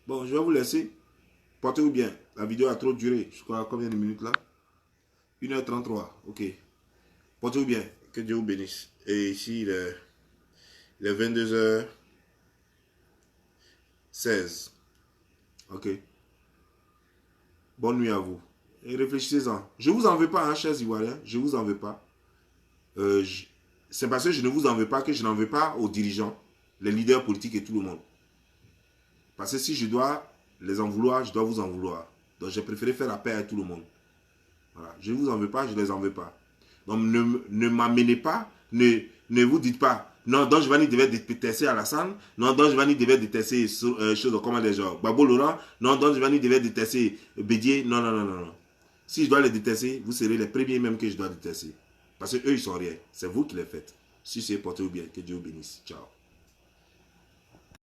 Bon, je vais vous laisser. Portez-vous bien. La vidéo a trop duré. Je crois combien de minutes là? 1h33. Ok. Portez-vous bien. Que Dieu vous bénisse. Et ici, il est 22h16. Ok. Bonne nuit à vous. Et réfléchissez-en. Je ne vous en veux pas, hein, chers Ivoiriens. Je ne vous en veux pas. C'est parce que je ne vous en veux pas que je n'en veux pas aux dirigeants, les leaders politiques et tout le monde. Parce que si je dois les en vouloir, je dois vous en vouloir. Donc j'ai préféré faire la paix à tout le monde. Voilà. Je ne vous en veux pas, je ne les en veux pas. Donc ne m'amenez pas, ne vous dites pas, non, Don Giovanni devait détester Alassane, non, Don Giovanni devait détester choses comme des gens, Gbagbo Laurent, non, Don Giovanni devait détester Bédié, non, non, non, non, non. Si je dois les détester, vous serez les premiers même que je dois détester. Parce qu'eux, ils sont rien. C'est vous qui les faites. Si c'est, portez-vous bien. Que Dieu vous bénisse. Ciao.